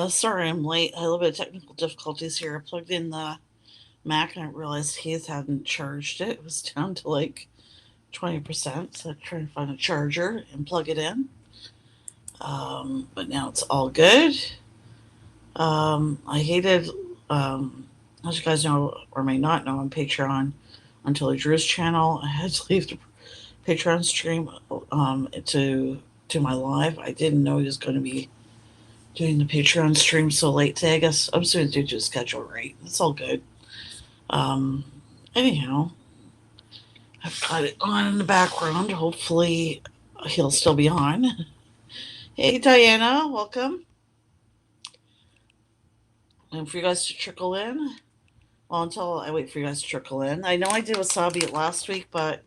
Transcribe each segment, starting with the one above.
Sorry I'm late. I had a little bit of technical difficulties here. I plugged in the Mac and I realized Heath hadn't charged it. It was down to like 20%, so I'm trying to find a charger and plug it in. But now it's all good. I hated, as you guys know or may not know, on Patreon until Drew's channel. I had to leave the Patreon stream to my live. I didn't know he was going to be doing the Patreon stream so late today. I guess I'm just going to do a schedule right. It's all good. Um, anyhow, I've got it on in the background. Hopefully, he'll still be on. Hey, Diana, welcome. And for you guys to trickle in. Well, until I wait for you guys to trickle in. I know I did wasabi last week, but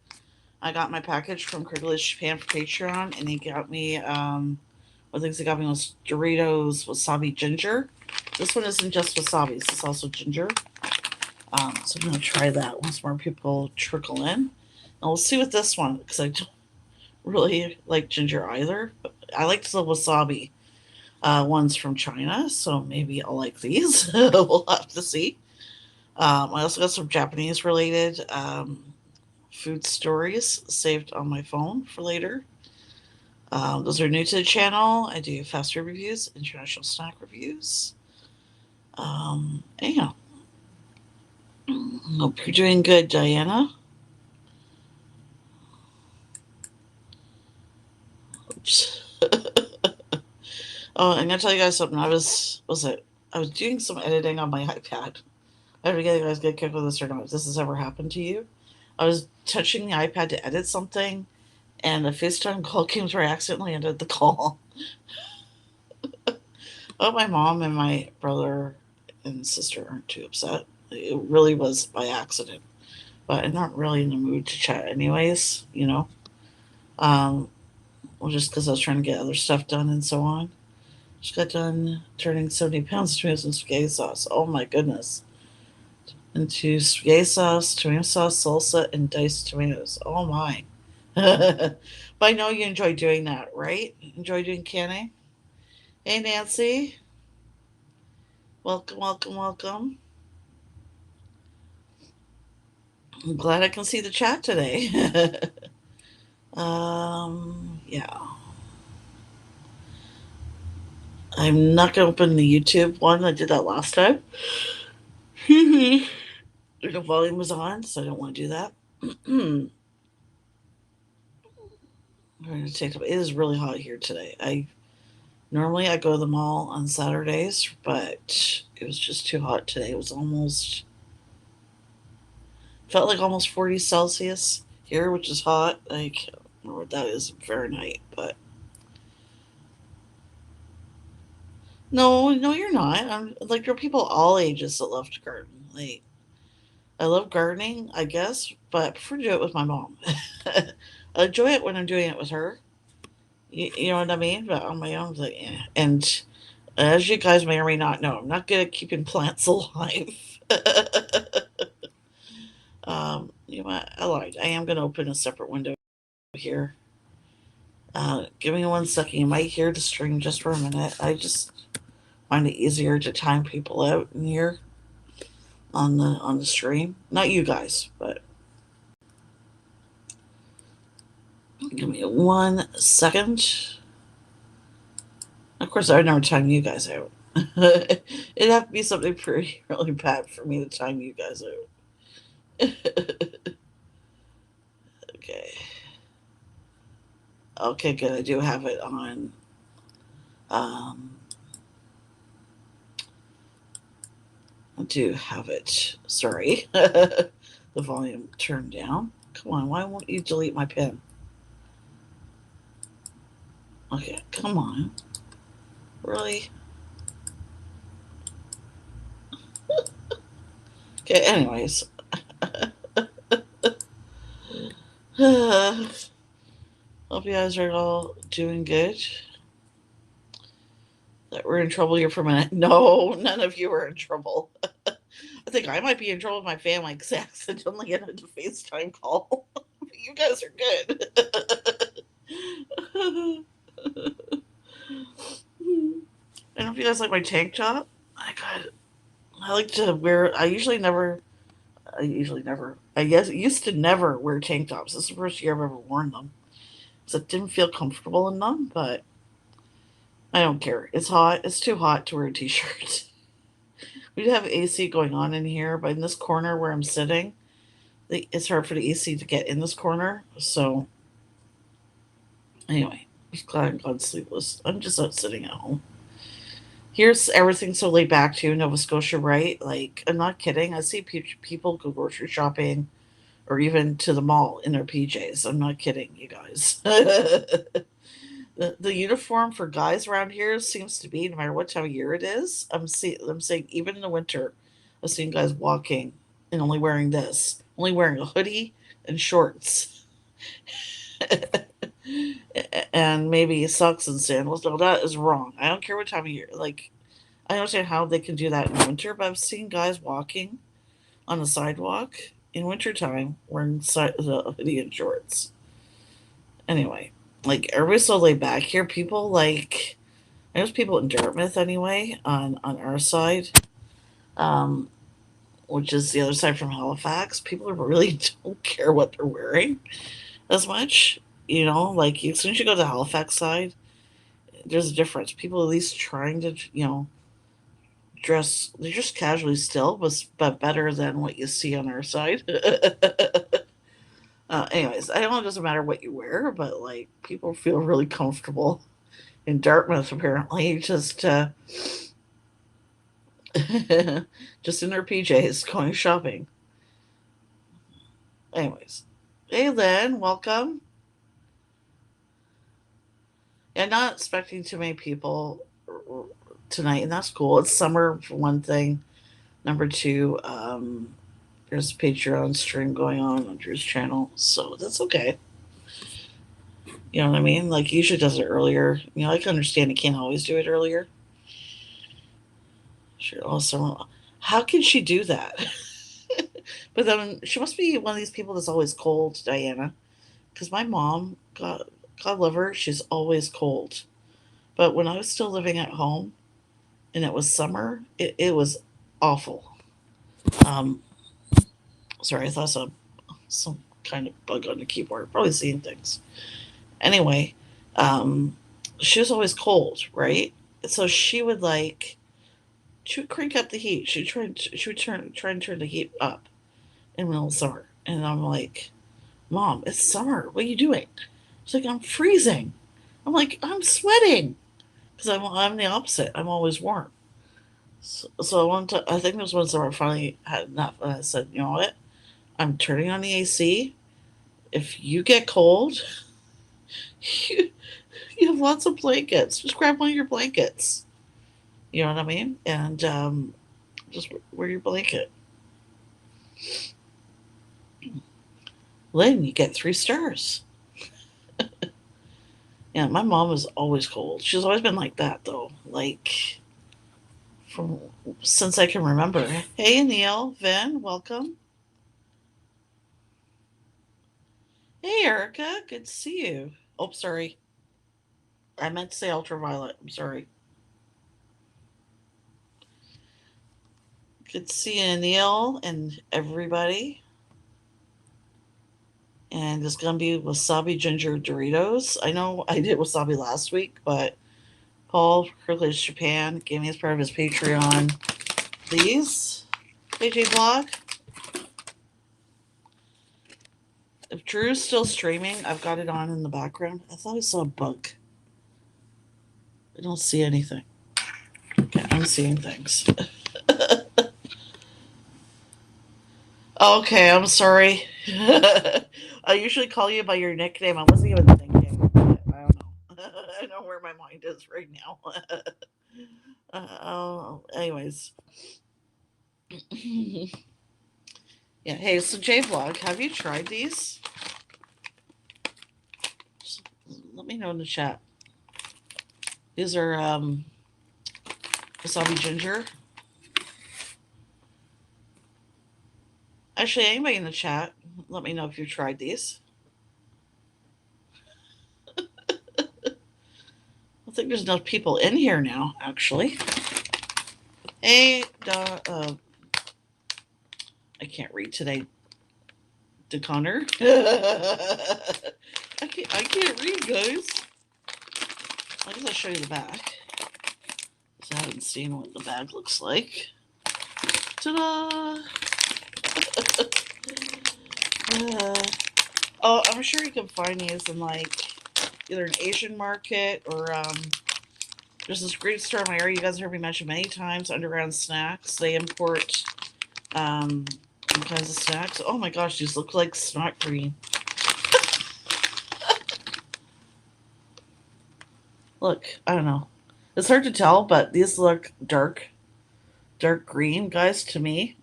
I got my package from Craigslist Japan for Patreon, and he got me, one of the things he got me was Doritos wasabi ginger. This one isn't just wasabi, this is also ginger. So I'm going to try that once more people trickle in. And we'll see with this one, because I don't really like ginger either. But I like the wasabi ones from China, so maybe I'll like these. We'll have to see. I also got some Japanese related food stories saved on my phone for later. Those are new to the channel. I do fast food reviews, international snack reviews. Anyhow, hope you're doing good, Diana. Oops. Oh, I'm gonna tell you guys something. I was doing some editing on my iPad. I don't know if you guys get kicked with this or not. If this has ever happened to you, I was touching the iPad to edit something, and a FaceTime call came through. I accidentally ended the call. Oh, my mom and my brother and sister aren't too upset. It really was by accident, but I'm not really in the mood to chat, anyways. Um, well, just because I was trying to get other stuff done and so on. Just got done turning 70 pounds of tomatoes and spaghetti sauce. Oh my goodness. Into spaghetti sauce, tomato sauce, salsa, and diced tomatoes. Oh my. But I know you enjoy doing that, right? Enjoy doing canning? Hey, Nancy. Welcome, welcome, welcome. I'm glad I can see the chat today. Yeah. I'm not going to open the YouTube one. I did that last time. The volume was on, so I don't want to do that. I'm going to take. It is really hot here today. I go to the mall on Saturdays, but it was just too hot today. It was almost felt like almost 40 Celsius here, which is hot. I can't remember what that is in Fahrenheit, but no, no, you're not. I'm like there are people all ages that love to garden. Like I love gardening, I guess, but I prefer to do it with my mom. I enjoy it when I'm doing it with her. You know what I mean? But on my own, like, eh. And as you guys may or may not know, I'm not good at keeping plants alive. You know what? I lied. I am going to open a separate window here. Give me 1 second. You might hear the string just for a minute. I just find it easier to time people out in here on the stream. Not you guys, but give me 1 second. Of course, I would never time you guys out. It'd have to be something pretty really bad for me to time you guys out. Okay. Okay, good. I do have it on. Um, I do have it. Sorry. The volume turned down. Come on, why won't you delete my pen? Okay, come on. Really? Okay, anyways. Hope you guys are all doing good. That we're in trouble here for a minute. No, none of you are in trouble. I think I might be in trouble with my family because I accidentally ended a FaceTime call. But you guys are good. I don't know if you guys like my tank top. I like to wear. I guess used to never wear tank tops. This is the first year I've ever worn them. So it didn't feel comfortable in them, but I don't care. It's hot. It's too hot to wear a t-shirt. We do have AC going on in here, but in this corner where I'm sitting, it's hard for the AC to get in this corner. So anyway, I'm glad I'm gone sleepless. I'm just out sitting at home. Here's everything so laid back too, Nova Scotia, right? Like, I'm not kidding. I see people go grocery shopping or even to the mall in their PJs. I'm not kidding, you guys. The uniform for guys around here seems to be no matter what time of year it is. I'm saying even in the winter, I've seen guys walking and only wearing this, only wearing a hoodie and shorts, and maybe socks and sandals. No, that is wrong. I don't care what time of year. Like, I don't understand how they can do that in winter, but I've seen guys walking on the sidewalk in wintertime wearing the hoodie and shorts. Anyway, like everybody's so laid back here. People like there's people in Dartmouth anyway on our side, um, which is the other side from Halifax. People really don't care what they're wearing as much. You know, like as soon as you go to the Halifax side, there's a difference. People at least trying to dress. They're just casually still, but better than what you see on our side. Anyways, I know it doesn't matter what you wear, but like people feel really comfortable in Dartmouth apparently, just in their PJs going shopping. Anyways, hey Lynn, welcome. Yeah, not expecting too many people tonight, and that's cool. It's summer for one thing. Number two, there's a Patreon stream going on Drew's channel, so that's okay. You know what I mean? Like, he usually does it earlier. You know, I can understand he can't always do it earlier. Sure, also, how can she do that? But then she must be one of these people that's always cold, Diana. Because my mom, God love her, she's always cold. But when I was still living at home and it was summer, it was awful. Um, sorry, I thought some kind of bug on the keyboard. Probably seeing things. Anyway, um, she was always cold, right? So she would crank up the heat. She would try and turn the heat up in the middle of summer. And I'm like, Mom, it's summer. What are you doing? She's like, I'm freezing. I'm like, I'm sweating because I'm the opposite. I'm always warm. So one time, I think it was one summer I finally had enough, and I said, you know what? I'm turning on the AC. If you get cold, you, you have lots of blankets. Just grab one of your blankets. You know what I mean? And just wear your blanket. Lynn, you get 3 stars. Yeah, my mom was always cold. She's always been like that, though. Like, from since I can remember. Hey, Aniel, Vin, welcome. Hey, Erika, good to see you. Oh, sorry. I meant to say ultraviolet. I'm sorry. Good to see you, Neil, and everybody. And it's gonna be wasabi ginger Doritos. I know I did wasabi last week, but Paul Privilege Japan gave me as part of his Patreon. Please, AJ Blog. If Drew's still streaming, I've got it on in the background. I thought I saw a bug. I don't see anything. Okay, I'm seeing things. Okay, I'm sorry. I usually call you by your nickname. I wasn't even thinking. I don't know. I don't know where my mind is right now. Anyways. Yeah, hey, so J-Vlog, have you tried these? Just let me know in the chat. These are wasabi ginger. Actually, anybody in the chat, let me know if you've tried these. I think there's enough people in here now, actually. Hey, I can't read today. DeConnor. I can't read, guys. I guess I'll show you the back. I haven't seen what the bag looks like. Ta-da! Oh, I'm sure you can find these in like either an Asian market or there's this great store in my area. You guys have heard me mention many times. Underground Snacks. They import all kinds of snacks. Oh my gosh, these look like snot green. Look, I don't know. It's hard to tell, but these look dark green, guys, to me.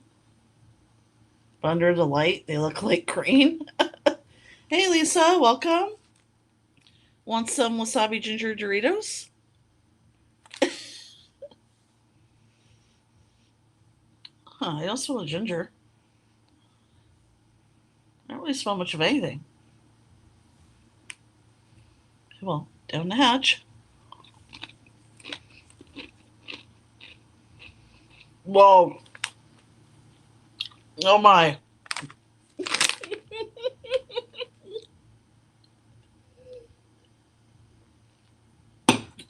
But under the light, they look like green. Hey, Lisa, welcome. Want some wasabi ginger Doritos? I don't smell ginger. I don't really smell much of anything. Well, down the hatch. Whoa. Oh my.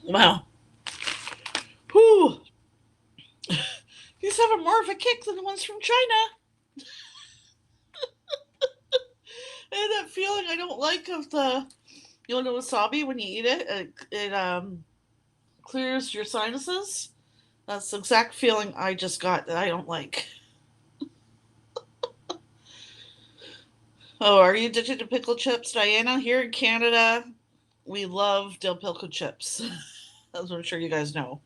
Wow. Whew. These have more of a kick than the ones from China. And that feeling I don't like of the, the wasabi when you eat it. It clears your sinuses. That's the exact feeling I just got that I don't like. Oh, are you addicted to pickle chips, Diana? Here in Canada, we love dill pickle chips. As I'm sure you guys know.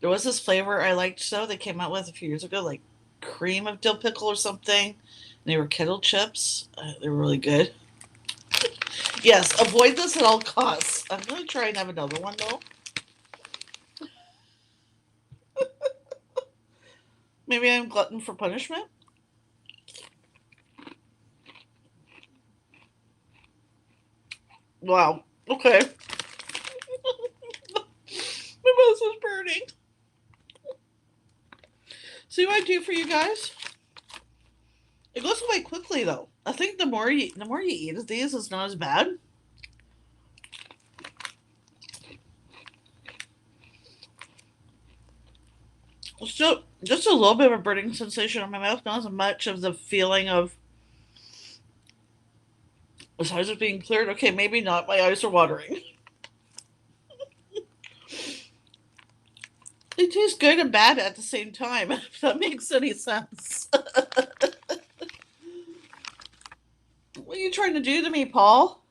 There was this flavor I liked, though, they came out with a few years ago, like cream of dill pickle or something. And they were kettle chips. They were really good. Yes, avoid this at all costs. I'm going to try and have another one, though. Maybe I'm glutton for punishment. Wow. Okay. My mouth is burning. See what I do for you guys? It goes away quickly, though. I think the more you eat of these, it's not as bad. Still, just a little bit of a burning sensation in my mouth, not as much of the feeling of the eyes are being cleared. Okay, maybe not. My eyes are watering. They taste good and bad at the same time, if that makes any sense. What are you trying to do to me, Paul?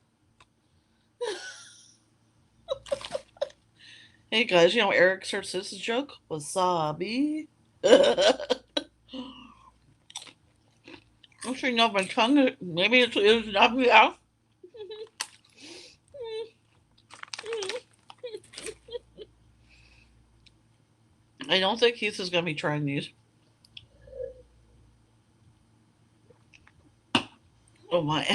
Hey guys, you know Eric starts this joke? Wasabi. I'm sure you know my tongue. Maybe it's not me out. I don't think Keith is going to be trying these. Oh my.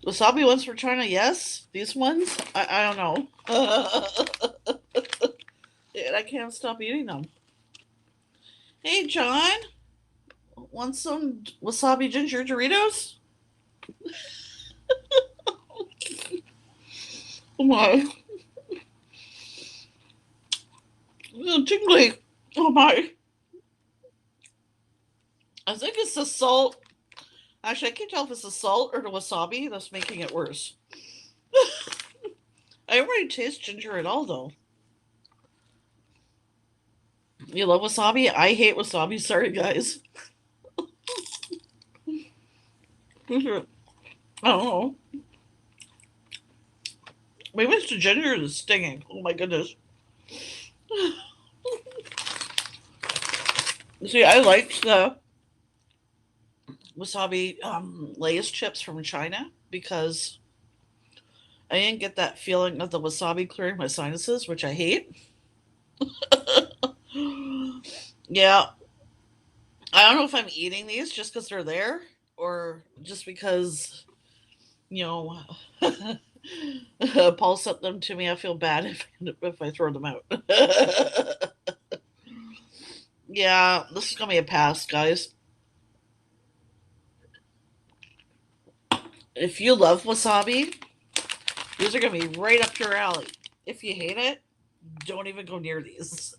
Wasabi ones for China, yes. These ones, I don't know. And I can't stop eating them. Hey, John. Want some wasabi ginger Doritos? Oh my. It's tingly. Oh my. I think it's the salt. Actually, I can't tell if it's the salt or the wasabi that's making it worse. I don't really taste ginger at all, though. You love wasabi? I hate wasabi. Sorry, guys. I don't know. Maybe it's the ginger that's stinging. Oh my goodness. See, I liked the wasabi Lay's chips from China because I didn't get that feeling of the wasabi clearing my sinuses, which I hate. Yeah. I don't know if I'm eating these just because they're there or just because, you know, Paul sent them to me. I feel bad if I throw them out. Yeah, this is gonna be a pass, guys. If you love wasabi, these are gonna be right up your alley. If you hate it, don't even go near these.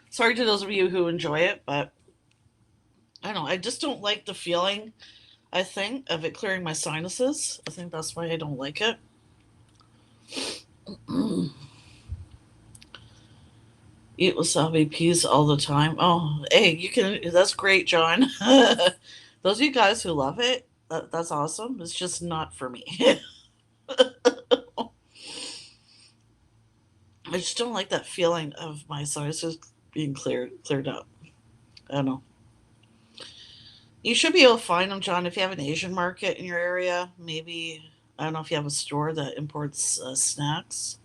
Sorry to those of you who enjoy it, but I don't know. I just don't like the feeling, I think, of it clearing my sinuses. I think that's why I don't like it. Eat wasabi peas all the time. Oh, hey, you can. That's great, John. Those of you guys who love it, that's awesome. It's just not for me. I just don't like that feeling of my sinuses being cleared up. I don't know. You should be able to find them, John, if you have an Asian market in your area. Maybe I don't know if you have a store that imports snacks.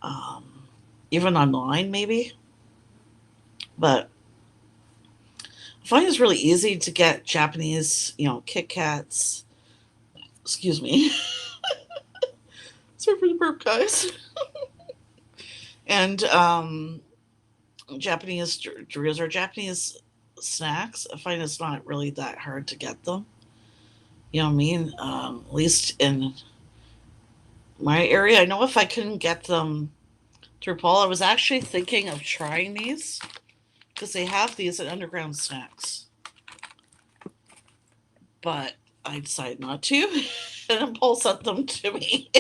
Um, Even online, maybe. But I find it's really easy to get Japanese, Kit Kats. Excuse me. Sorry for the burp, guys. And Japanese Doritos or Japanese snacks. I find it's not really that hard to get them. You know what I mean? At least in my area. I know if I couldn't get them through Paul, I was actually thinking of trying these because they have these at Underground Snacks. But I decided not to, and then Paul sent them to me.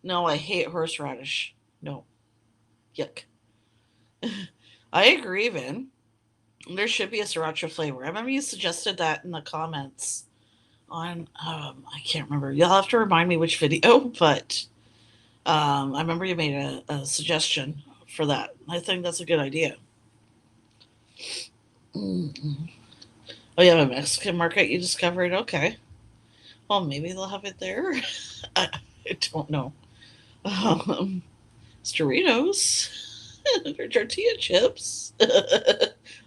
No, I hate horseradish. No. Yuck. I agree, Vin. There should be a sriracha flavor. I remember you suggested that in the comments on, I can't remember. You'll have to remind me which video, but I remember you made a suggestion for that. I think that's a good idea. Mm-hmm. Oh, you have a Mexican market you discovered? Okay. Well, maybe they'll have it there. I don't know. It's Doritos. They're tortilla chips.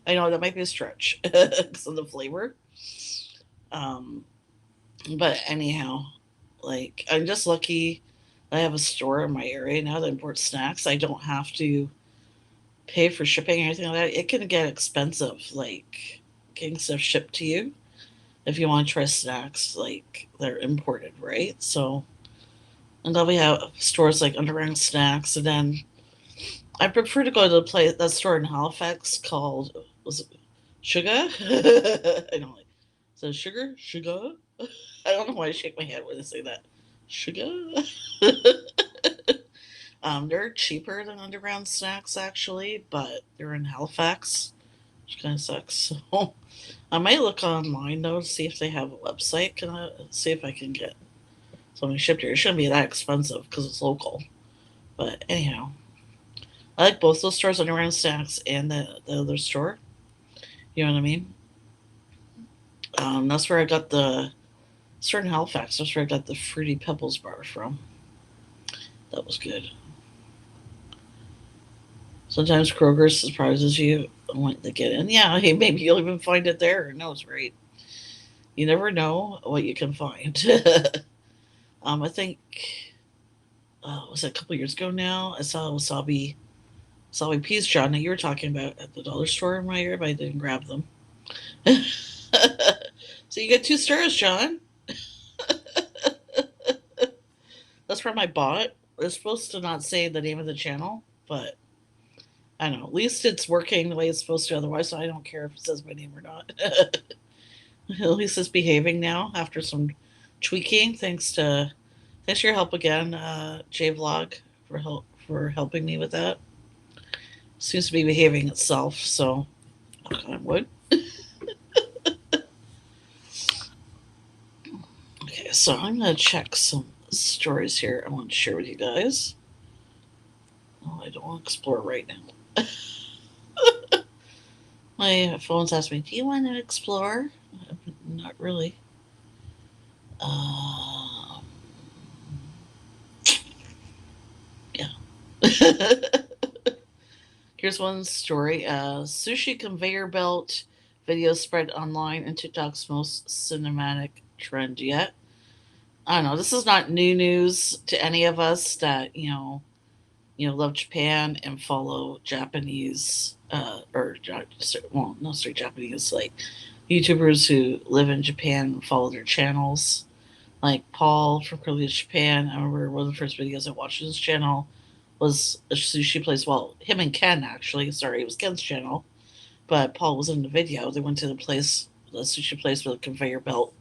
I know that might be a stretch because of the flavor. Um, but anyhow, like I'm just lucky I have a store in my area now that imports snacks. I don't have to pay for shipping or anything like that. It can get expensive, like getting stuff shipped to you if you want to try snacks, like they're imported, right? So, and then we have stores like Underground Snacks, and then I prefer to go to that store in Halifax called was it Sugar? I don't like. So sugar. I don't know why I shake my head when I say that. Sugar. They're cheaper than Underground Snacks actually, but they're in Halifax, which kind of sucks. So I might look online though to see if they have a website. Can I see if I can get something shipped here? It shouldn't be that expensive because it's local. But anyhow, I like both those stores, Underground Snacks and the other store. You know what I mean? That's where I got the store in Halifax. That's where I got the Fruity Pebbles bar from. That was good. Sometimes Kroger surprises you when they get in. Yeah, hey, maybe you'll even find it there. Who knows, right? You never know what you can find. I think was it a couple years ago now? I saw wasabi peas, John, that you were talking about at the dollar store in my area, but I didn't grab them. So you get 2 stars, John. That's from I bought. It's supposed to not say the name of the channel, but I don't know. At least it's working the way it's supposed to. Otherwise, I don't care if it says my name or not. At least it's behaving now after some tweaking. Thanks for your help again, JVlog, for helping me with that. Seems to be behaving itself. So, knock on wood. Okay, so I'm gonna check some stories here I want to share with you guys. Oh, I don't want to explore right now. My phone's asking me, do you want to explore? Not really. Yeah. Here's one story. Sushi conveyor belt Videos spread online and TikTok's most cinematic trend yet. I don't know. This is not new news to any of us that love Japan and follow Japanese well, no, sorry, Japanese like YouTubers who live in Japan and follow their channels. Like Paul from Curly Japan. I remember one of the first videos I watched on his channel was a sushi place. Well, him and Ken actually. Sorry, it was Ken's channel, but Paul was in the video. They went to the sushi place with a conveyor belt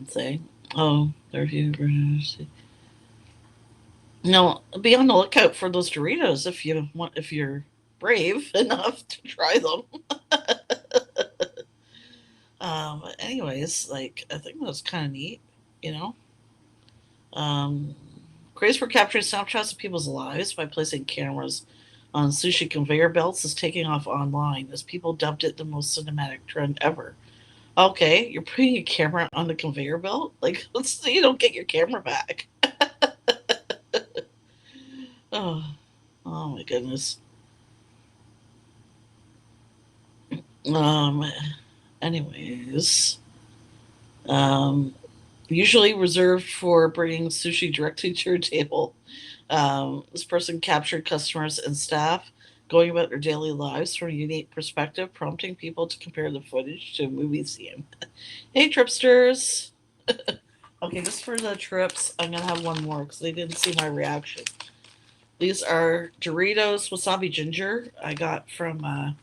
thing. Oh, there you go. No, be on the lookout for those Doritos if you're brave enough to try them. But anyways, like I think that's kind of neat, you know. Um, Craze for capturing snapshots of people's lives by placing cameras on sushi conveyor belts is taking off online as people dubbed it the most cinematic trend ever. Okay, you're putting a camera on the conveyor belt? Like, let's say you don't get your camera back. Oh, oh my goodness. Um, anyways, um, usually reserved for bringing sushi directly to your table. This person captured customers and staff going about their daily lives from a unique perspective, prompting people to compare the footage to a movie scene. Hey, tripsters! Okay, just for the trips, I'm gonna have one more because they didn't see my reaction. These are Doritos Wasabi Ginger I got from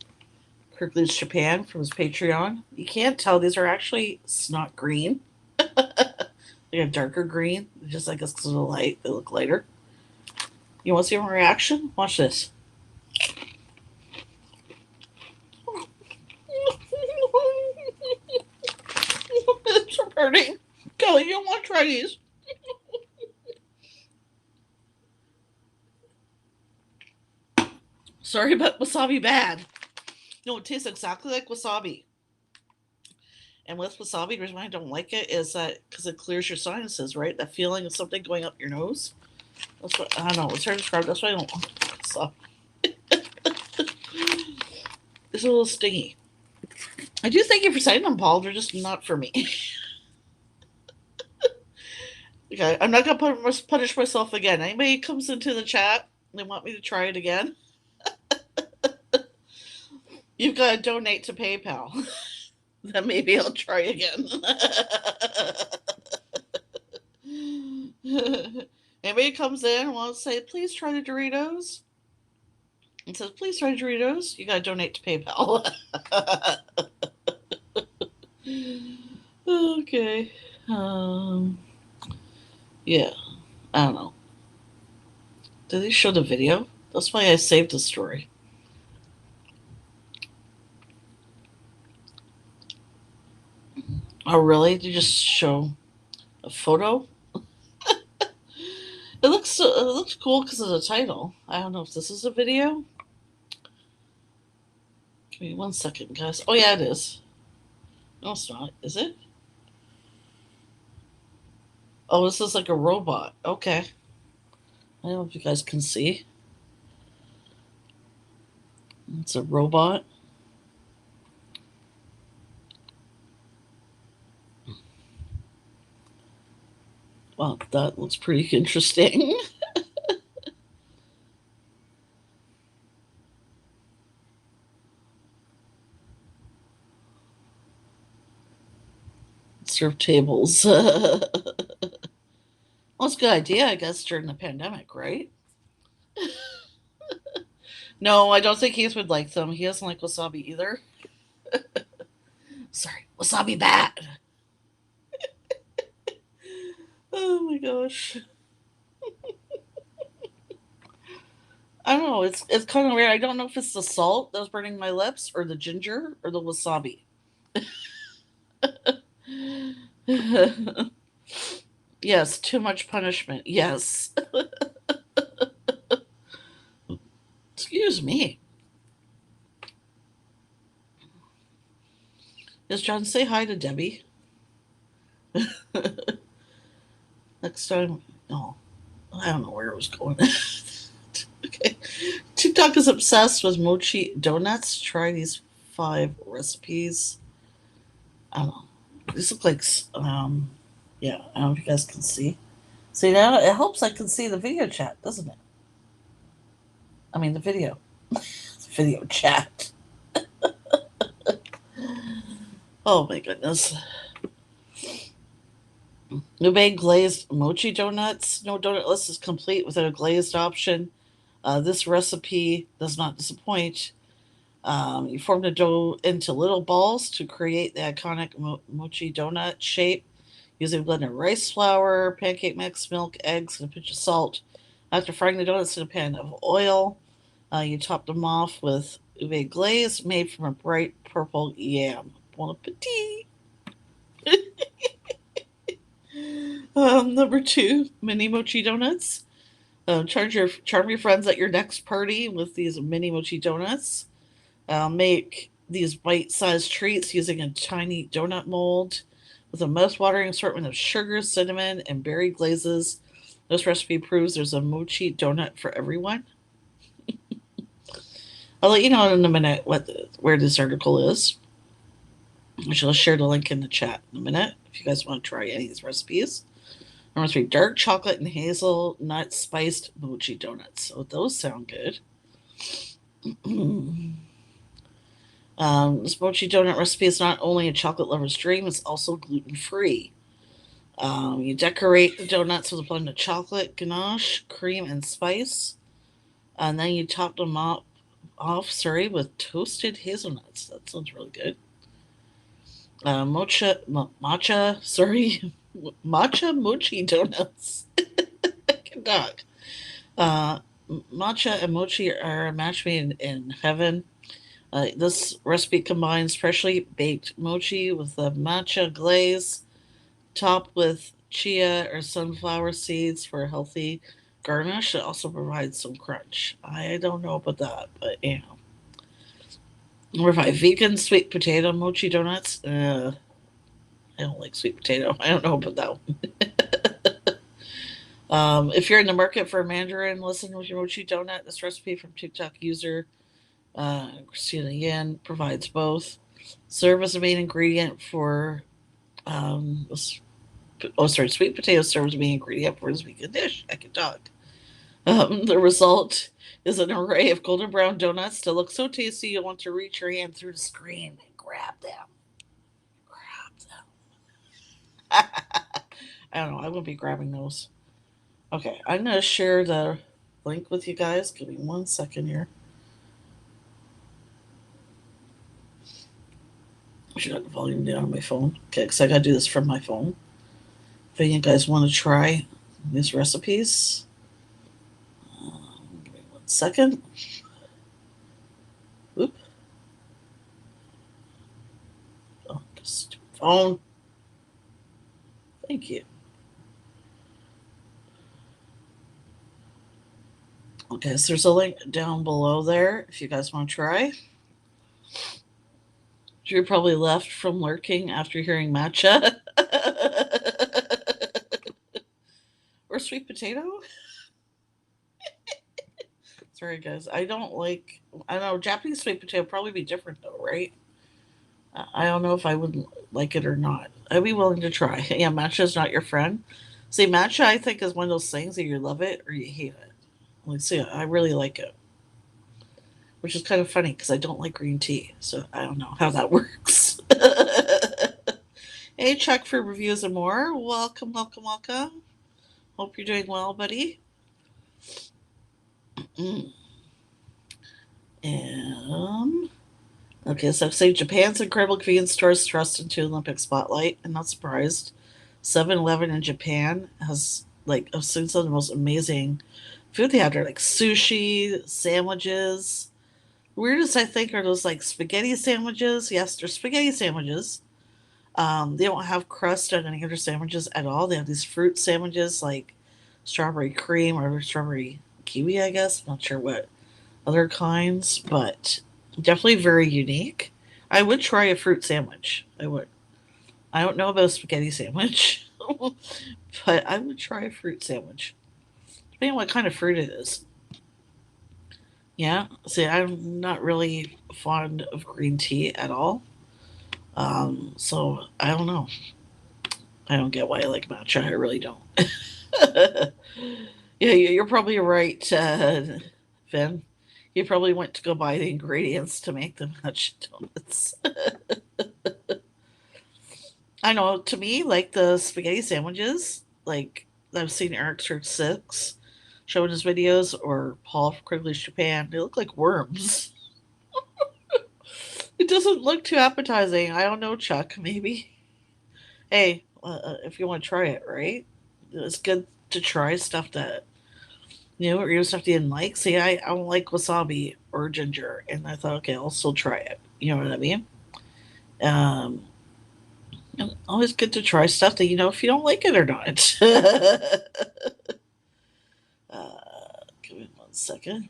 Kirkland's Japan from his Patreon. You can't tell these are actually snot green. They're a darker green, just I guess because of the light, they look lighter. You want to see my reaction? Watch this. It's hurting. Kelly, you don't want to try these. Sorry, but wasabi bad. No, it tastes exactly like wasabi. And with wasabi, the reason why I don't like it is that because it clears your sinuses, right? That feeling of something going up your nose. That's what I don't know. It's hard to describe. That's why I don't like wasabi. It's a little stingy. I do thank you for saying them, Paul. They're just not for me. Okay, I'm not gonna punish myself again. Anybody comes into the chat and they want me to try it again, you've got to donate to PayPal. Then maybe I'll try again. Anybody comes in and wants to say, please try the Doritos, and says, please try the Doritos, you got to donate to PayPal. Okay. Yeah, I don't know. Did they show the video? That's why I saved the story. Oh, really? Did you just show a photo? It looks cool because of the title. I don't know if this is a video. Give me 1 second, guys. Oh yeah, it is. No, it's not. Is it? Oh, this is like a robot. Okay. I don't know if you guys can see. It's a robot. Wow, that looks pretty interesting. Serve tables. Well, it's a good idea, I guess, during the pandemic, right? No, I don't think Heath would like them. He doesn't like wasabi either. Sorry, wasabi bad. Oh my gosh. I don't know. It's kind of weird. I don't know if it's the salt that was burning my lips, or the ginger, or the wasabi. Yes, too much punishment. Yes. Excuse me. Yes, John, say hi to Debbie. Next time. Oh, I don't know where it was going. Okay. TikTok is obsessed with mochi donuts. Try these 5 recipes. I don't know. These look like, yeah, I don't know if you guys can see. See, now it helps I can see the video chat, doesn't it? I mean, the video. Video chat. Oh my goodness. Ube glazed mochi donuts. No donut list is complete without a glazed option. This recipe does not disappoint. You form the dough into little balls to create the iconic mochi donut shape using a blend of rice flour, pancake mix, milk, eggs, and a pinch of salt. After frying the donuts in a pan of oil, you top them off with ube glaze made from a bright purple yam. Bon appetit! Number 2, mini mochi donuts. Charm your friends at your next party with these mini mochi donuts. Make these bite-sized treats using a tiny donut mold with a mouth-watering assortment of sugar, cinnamon, and berry glazes. This recipe proves there's a mochi donut for everyone. I'll let you know in a minute where this article is. I shall share the link in the chat in a minute if you guys want to try any of these recipes. Number 3, dark chocolate and hazelnut spiced mochi donuts. So those sound good. This mochi donut recipe is not only a chocolate lover's dream, it's also gluten-free. You decorate the donuts with a blend of chocolate, ganache, cream, and spice. And then you top them off with toasted hazelnuts. That sounds really good. Matcha mochi donuts. I can talk. Matcha and mochi are a match made in heaven. This recipe combines freshly baked mochi with a matcha glaze, topped with chia or sunflower seeds for a healthy garnish. It also provides some crunch. I don't know about that, but you know. Number 5, vegan sweet potato mochi donuts. I don't like sweet potato. I don't know about that one. If you're in the market for a mandarin, listen with your mochi donut. This recipe from TikTok user Christina Yin provides both. Serve as a main ingredient for sweet potato serves as a main ingredient for this vegan dish. I can talk. The result is an array of golden brown donuts that look so tasty you'll want to reach your hand through the screen and grab them. I don't know. I wouldn't be grabbing those. Okay, I'm going to share the link with you guys. Give me 1 second here. I should have the volume down on my phone. Okay, because I got to do this from my phone. If any of you guys want to try these recipes, give me 1 second. Oop. Oh, stupid phone. Thank you. Okay, so there's a link down below there if you guys want to try. You're probably left from lurking after hearing matcha. Or sweet potato. Sorry, guys. I don't know, Japanese sweet potato would probably be different, though, right? I don't know if I would like it or not. I'd be willing to try. Yeah, matcha is not your friend. See, matcha, I think, is one of those things that you love it or you hate it. Let's see, I really like it. Which is kind of funny because I don't like green tea. So I don't know how that works. Hey, Chuck for reviews and more. Welcome, welcome, welcome. Hope you're doing well, buddy. Okay, so say Japan's incredible convenience stores thrust into Olympic spotlight. I'm not surprised. 7-Eleven in Japan has I've seen some of the most amazing food they have there, like sushi, sandwiches. Weirdest I think are those spaghetti sandwiches. Yes, they're spaghetti sandwiches. They don't have crust on any of their sandwiches at all. They have these fruit sandwiches like strawberry cream or strawberry kiwi, I guess. I'm not sure what other kinds, but definitely very unique. I would try a fruit sandwich. I would. I don't know about a spaghetti sandwich, but I would try a fruit sandwich. Depending on what kind of fruit it is. Yeah. See, I'm not really fond of green tea at all. So I don't know. I don't get why I like matcha. I really don't. Yeah, you're probably right, Finn. You probably went to go buy the ingredients to make the matcha donuts. I know. To me, like the spaghetti sandwiches, like I've seen Eric Church Six showing his videos, or Paul from Quigley's Japan. They look like worms. It doesn't look too appetizing. I don't know, Chuck. Maybe. Hey, if you want to try it, right? It's good to try stuff that or even stuff you didn't like. See, I don't like wasabi or ginger, and I thought, okay, I'll still try it. You know what I mean? Um, Always good to try stuff that you know if you don't like it or not. Give me 1 second.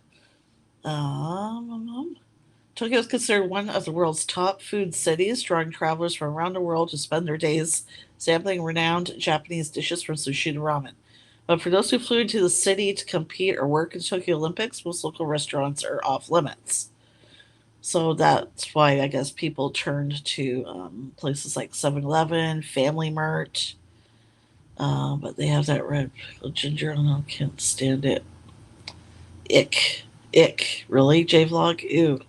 Tokyo is considered one of the world's top food cities, drawing travelers from around the world to spend their days sampling renowned Japanese dishes from sushi to ramen. But for those who flew into the city to compete or work in the Tokyo Olympics, most local restaurants are off limits. So that's why I guess people turned to places like 7-Eleven, Family Mart. But they have that red ginger, and I can't stand it. Ick. Ick. Really? J Vlog? Ew.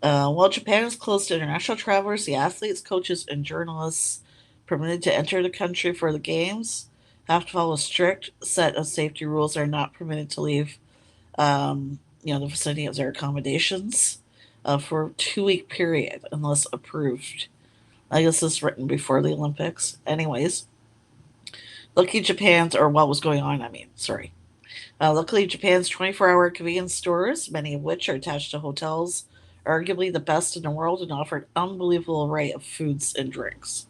While Japan is closed to international travelers, the athletes, coaches, and journalists permitted to enter the country for the games have to follow a strict set of safety rules. Are not permitted to leave, the vicinity of their accommodations for a 2-week period unless approved. I guess this is written before the Olympics. Anyways, lucky Japan's, or what was going on, I mean, sorry. Luckily, Japan's 24-hour convenience stores, many of which are attached to hotels, are arguably the best in the world and offer an unbelievable array of foods and drinks.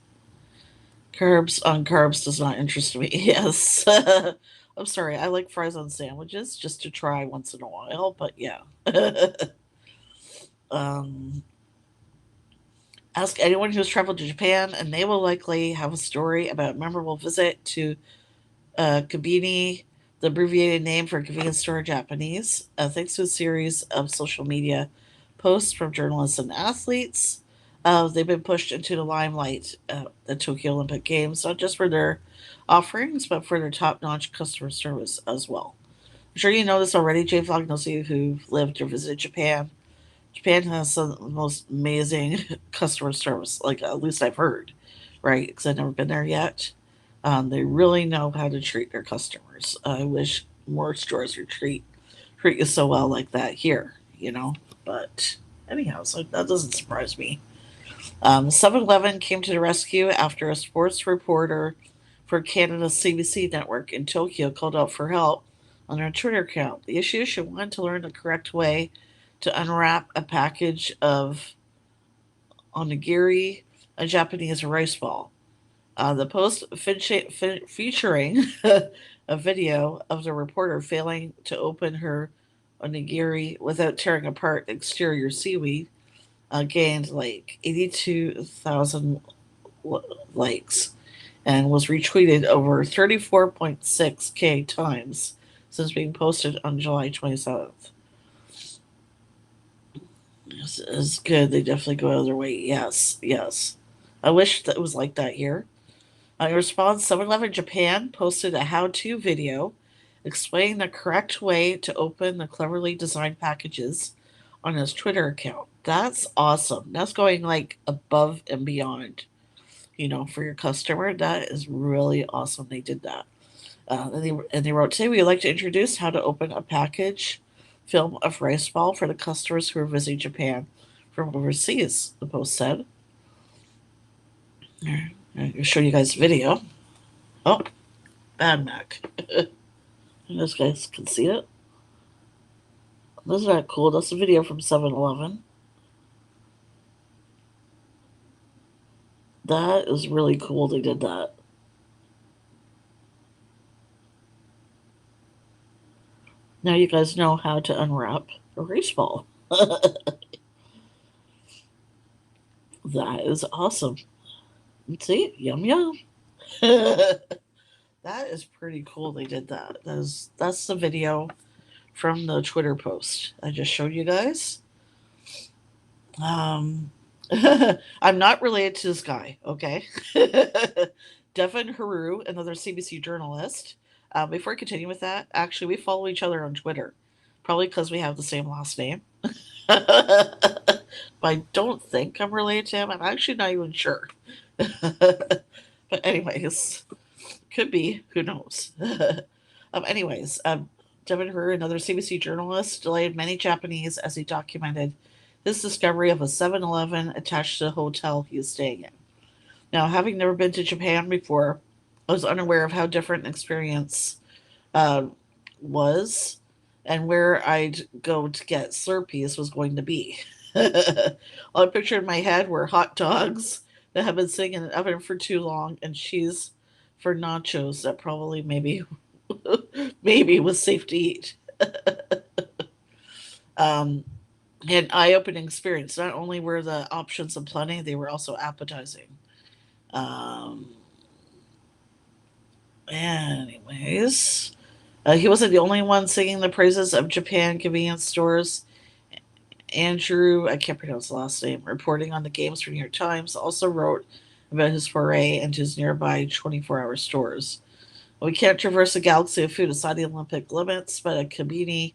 Carbs on carbs does not interest me. Yes. I'm sorry. I like fries on sandwiches just to try once in a while, but yeah. um, Ask anyone who's traveled to Japan, and they will likely have a story about a memorable visit to Kabini, the abbreviated name for convenience store in Japanese. Thanks to a series of social media posts from journalists and athletes, they've been pushed into the limelight at the Tokyo Olympic Games, not just for their offerings, but for their top notch customer service as well. I'm sure you know this already, J Vlog knows you who've lived or visited Japan. Japan has some of the most amazing customer service, like at least I've heard, right? Because I've never been there yet. They really know how to treat their customers. I wish more stores would treat you so well like that here, But anyhow, so that doesn't surprise me. 7-Eleven came to the rescue after a sports reporter for Canada's CBC network in Tokyo called out for help on their Twitter account. The issue: she wanted to learn the correct way to unwrap a package of onigiri, a Japanese rice ball. The post featuring a video of the reporter failing to open her onigiri without tearing apart the exterior seaweed gained like 82,000 likes and was retweeted over 34.6K times since being posted on July 27th. This is good. They definitely go out of their way. Yes, yes. I wish that it was like that here. In response, 7-Eleven Japan posted a how-to video explaining the correct way to open the cleverly designed packages on his Twitter account. That's awesome. That's going like above and beyond, for your customer. That is really awesome. They did that. And they wrote, today we would like to introduce how to open a package film of rice ball for the customers who are visiting Japan from overseas, the post said. I'll show you guys a video. Oh, bad Mac. You guys can see it. Isn't that cool? That's a video from 7-Eleven. That is really cool they did that. Now you guys know how to unwrap a rice ball. That is awesome. See? Yum yum. That is pretty cool. They did that. That's the video from the Twitter post I just showed you guys. Um, I'm not related to this guy. Okay, Devin Heroux, another CBC journalist. Before I continue with that, actually, we follow each other on Twitter, probably because we have the same last name. But I don't think I'm related to him. I'm actually not even sure. But anyways, could be. Who knows? Anyways, Devin Heroux, another CBC journalist, delayed many Japanese as he documented his discovery of a 7-Eleven attached to the hotel he was staying in. Now, having never been to Japan before, I was unaware of how different an experience uh, was and where I'd go to get Slurpees was going to be. All I pictured in my head were hot dogs that have been sitting in an oven for too long and cheese for nachos that probably maybe was safe to eat. Um, an eye-opening experience. Not only were the options aplenty, they were also appetizing. Um, anyways, he wasn't the only one singing the praises of Japan convenience stores. Andrew, I can't pronounce the last name, reporting on the games for New York Times, also wrote about his foray into his nearby 24-hour stores. We can't traverse a galaxy of food aside the Olympic limits, but a kabini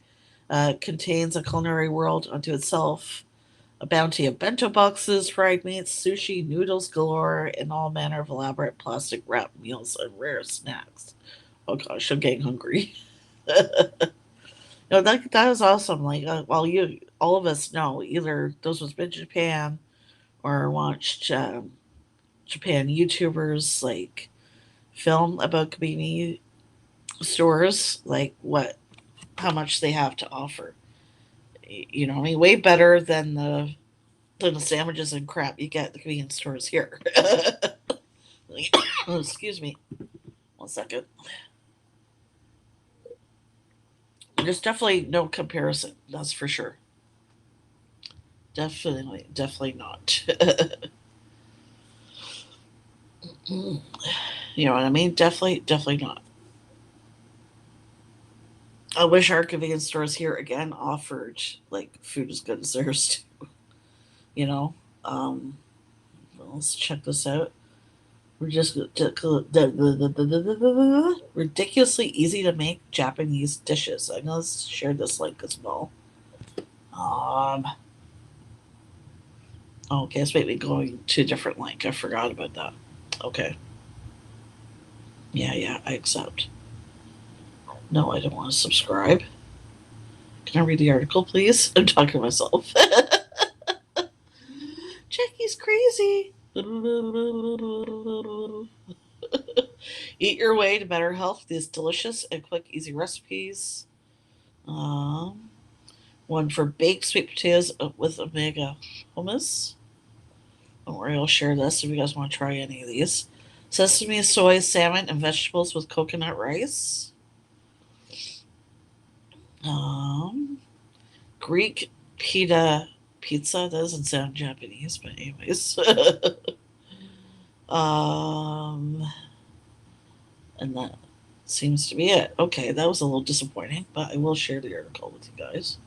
contains a culinary world unto itself. A bounty of bento boxes, fried meats, sushi, noodles galore, and all manner of elaborate plastic wrapped meals and rare snacks. Oh gosh, I'm getting hungry. No, that is awesome. Like, well, you all of us know either those who's been to Japan or watched Japan YouTubers like film about convenience stores, like what how much they have to offer. You know, I mean, way better than the sandwiches and crap you get at the convenience stores here. Excuse me, 1 second. There's definitely no comparison. That's for sure. Definitely not. You know what I mean? Definitely not. I wish our convenience stores here again offered like food as good as theirs too. You know, um, well, let's check this out. We're just ridiculously easy to make Japanese dishes. I'm gonna share this link as well. Um, oh, okay, it's maybe going to a different link. I forgot about that. Okay, yeah, I accept. No, I don't want to subscribe. Can I read the article, please? I'm talking to myself. Jackie's crazy. Eat your way to better health. These delicious and quick, easy recipes. Um, One for baked sweet potatoes with omega hummus. Don't worry, I'll share this if you guys want to try any of these. Sesame, soy, salmon, and vegetables with coconut rice. Um, Greek pita pizza. That doesn't sound Japanese, but anyways. um, and that seems to be it. Okay, that was a little disappointing, but I will share the article with you guys.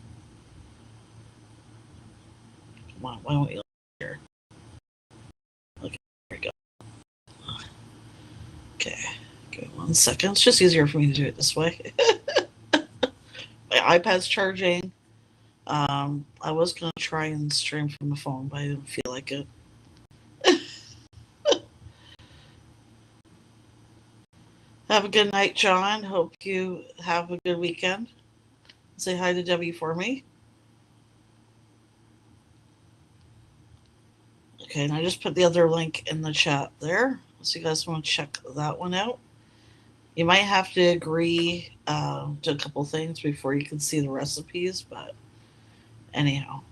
Come on, why don't you share? Okay, there we go. Okay, give me 1 second. It's just easier for me to do it this way. My iPad's charging. I was gonna try and stream from the phone, but I didn't feel like it. Have a good night, John. Hope you have a good weekend. Say hi to Debbie for me. Okay, and I just put the other link in the chat there. So you guys want to check that one out. You might have to agree to a couple things before you can see the recipes, but anyhow,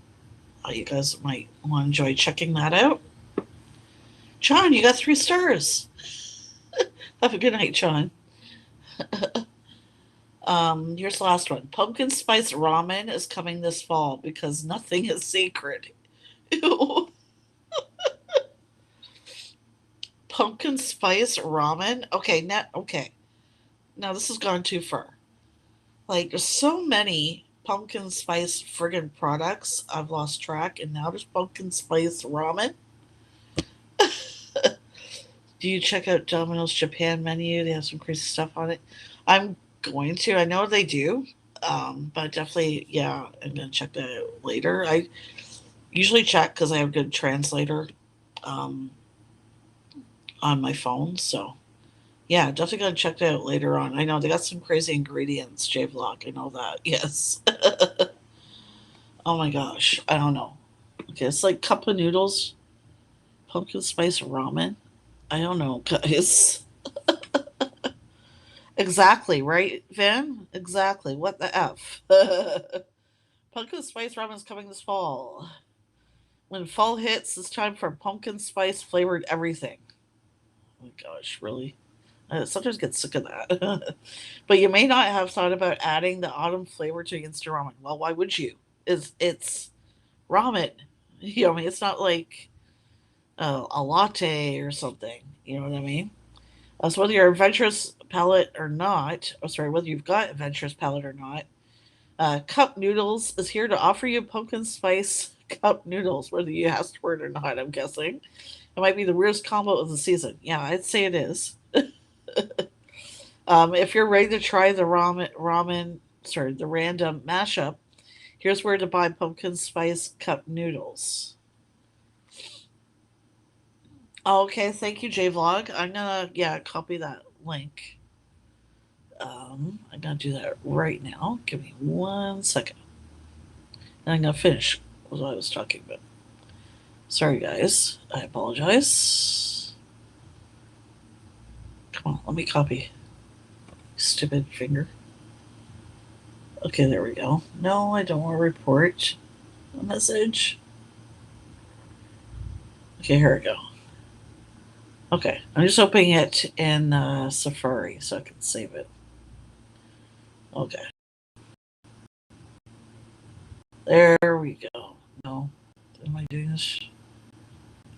you guys might want to enjoy checking that out. John, you got 3 stars. Have a good night, John. Here's the last one. Pumpkin spice ramen is coming this fall because nothing is sacred. Ew. Pumpkin spice ramen. Okay, okay. Now this has gone too far. Like, there's so many pumpkin spice friggin' products. I've lost track, and now there's pumpkin spice ramen. Do you check out Domino's Japan menu? They have some crazy stuff on it. I'm going to. I know they do. But definitely, yeah, I'm gonna check that out later. I usually check because I have a good translator um, on my phone. So yeah, definitely gonna check that out later on. I know they got some crazy ingredients, J Vlog. I know that. Yes. Oh my gosh, I don't know. Okay, it's like cup of noodles, pumpkin spice ramen. I don't know, guys. Exactly, right, Vin? Exactly. What the F? Pumpkin spice ramen is coming this fall. When fall hits, it's time for pumpkin spice flavored everything. Oh my gosh, really? I sometimes get sick of that. But you may not have thought about adding the autumn flavor to your instant ramen. Well, why would you? It's ramen. You know, I mean, it's not like a latte or something. You know what I mean? So whether you're adventurous palate or not, oh sorry, whether you've got adventurous palate or not, Cup Noodles is here to offer you pumpkin spice cup noodles, whether you asked for it or not. I'm guessing it might be the weirdest combo of the season. Yeah, I'd say it is. If you're ready to try the the random mashup, here's where to buy pumpkin spice cup noodles. Okay, thank you, J Vlog. I'm gonna copy that link. I'm gonna do that right now. Give me 1 second, and I'm gonna finish what I was talking about. Sorry, guys. I apologize. Come on, let me copy. Stupid finger. Okay, there we go. No, I don't want to report a message. Okay, here we go. Okay, I'm just opening it in Safari so I can save it. Okay. There we go. No. Am I doing this?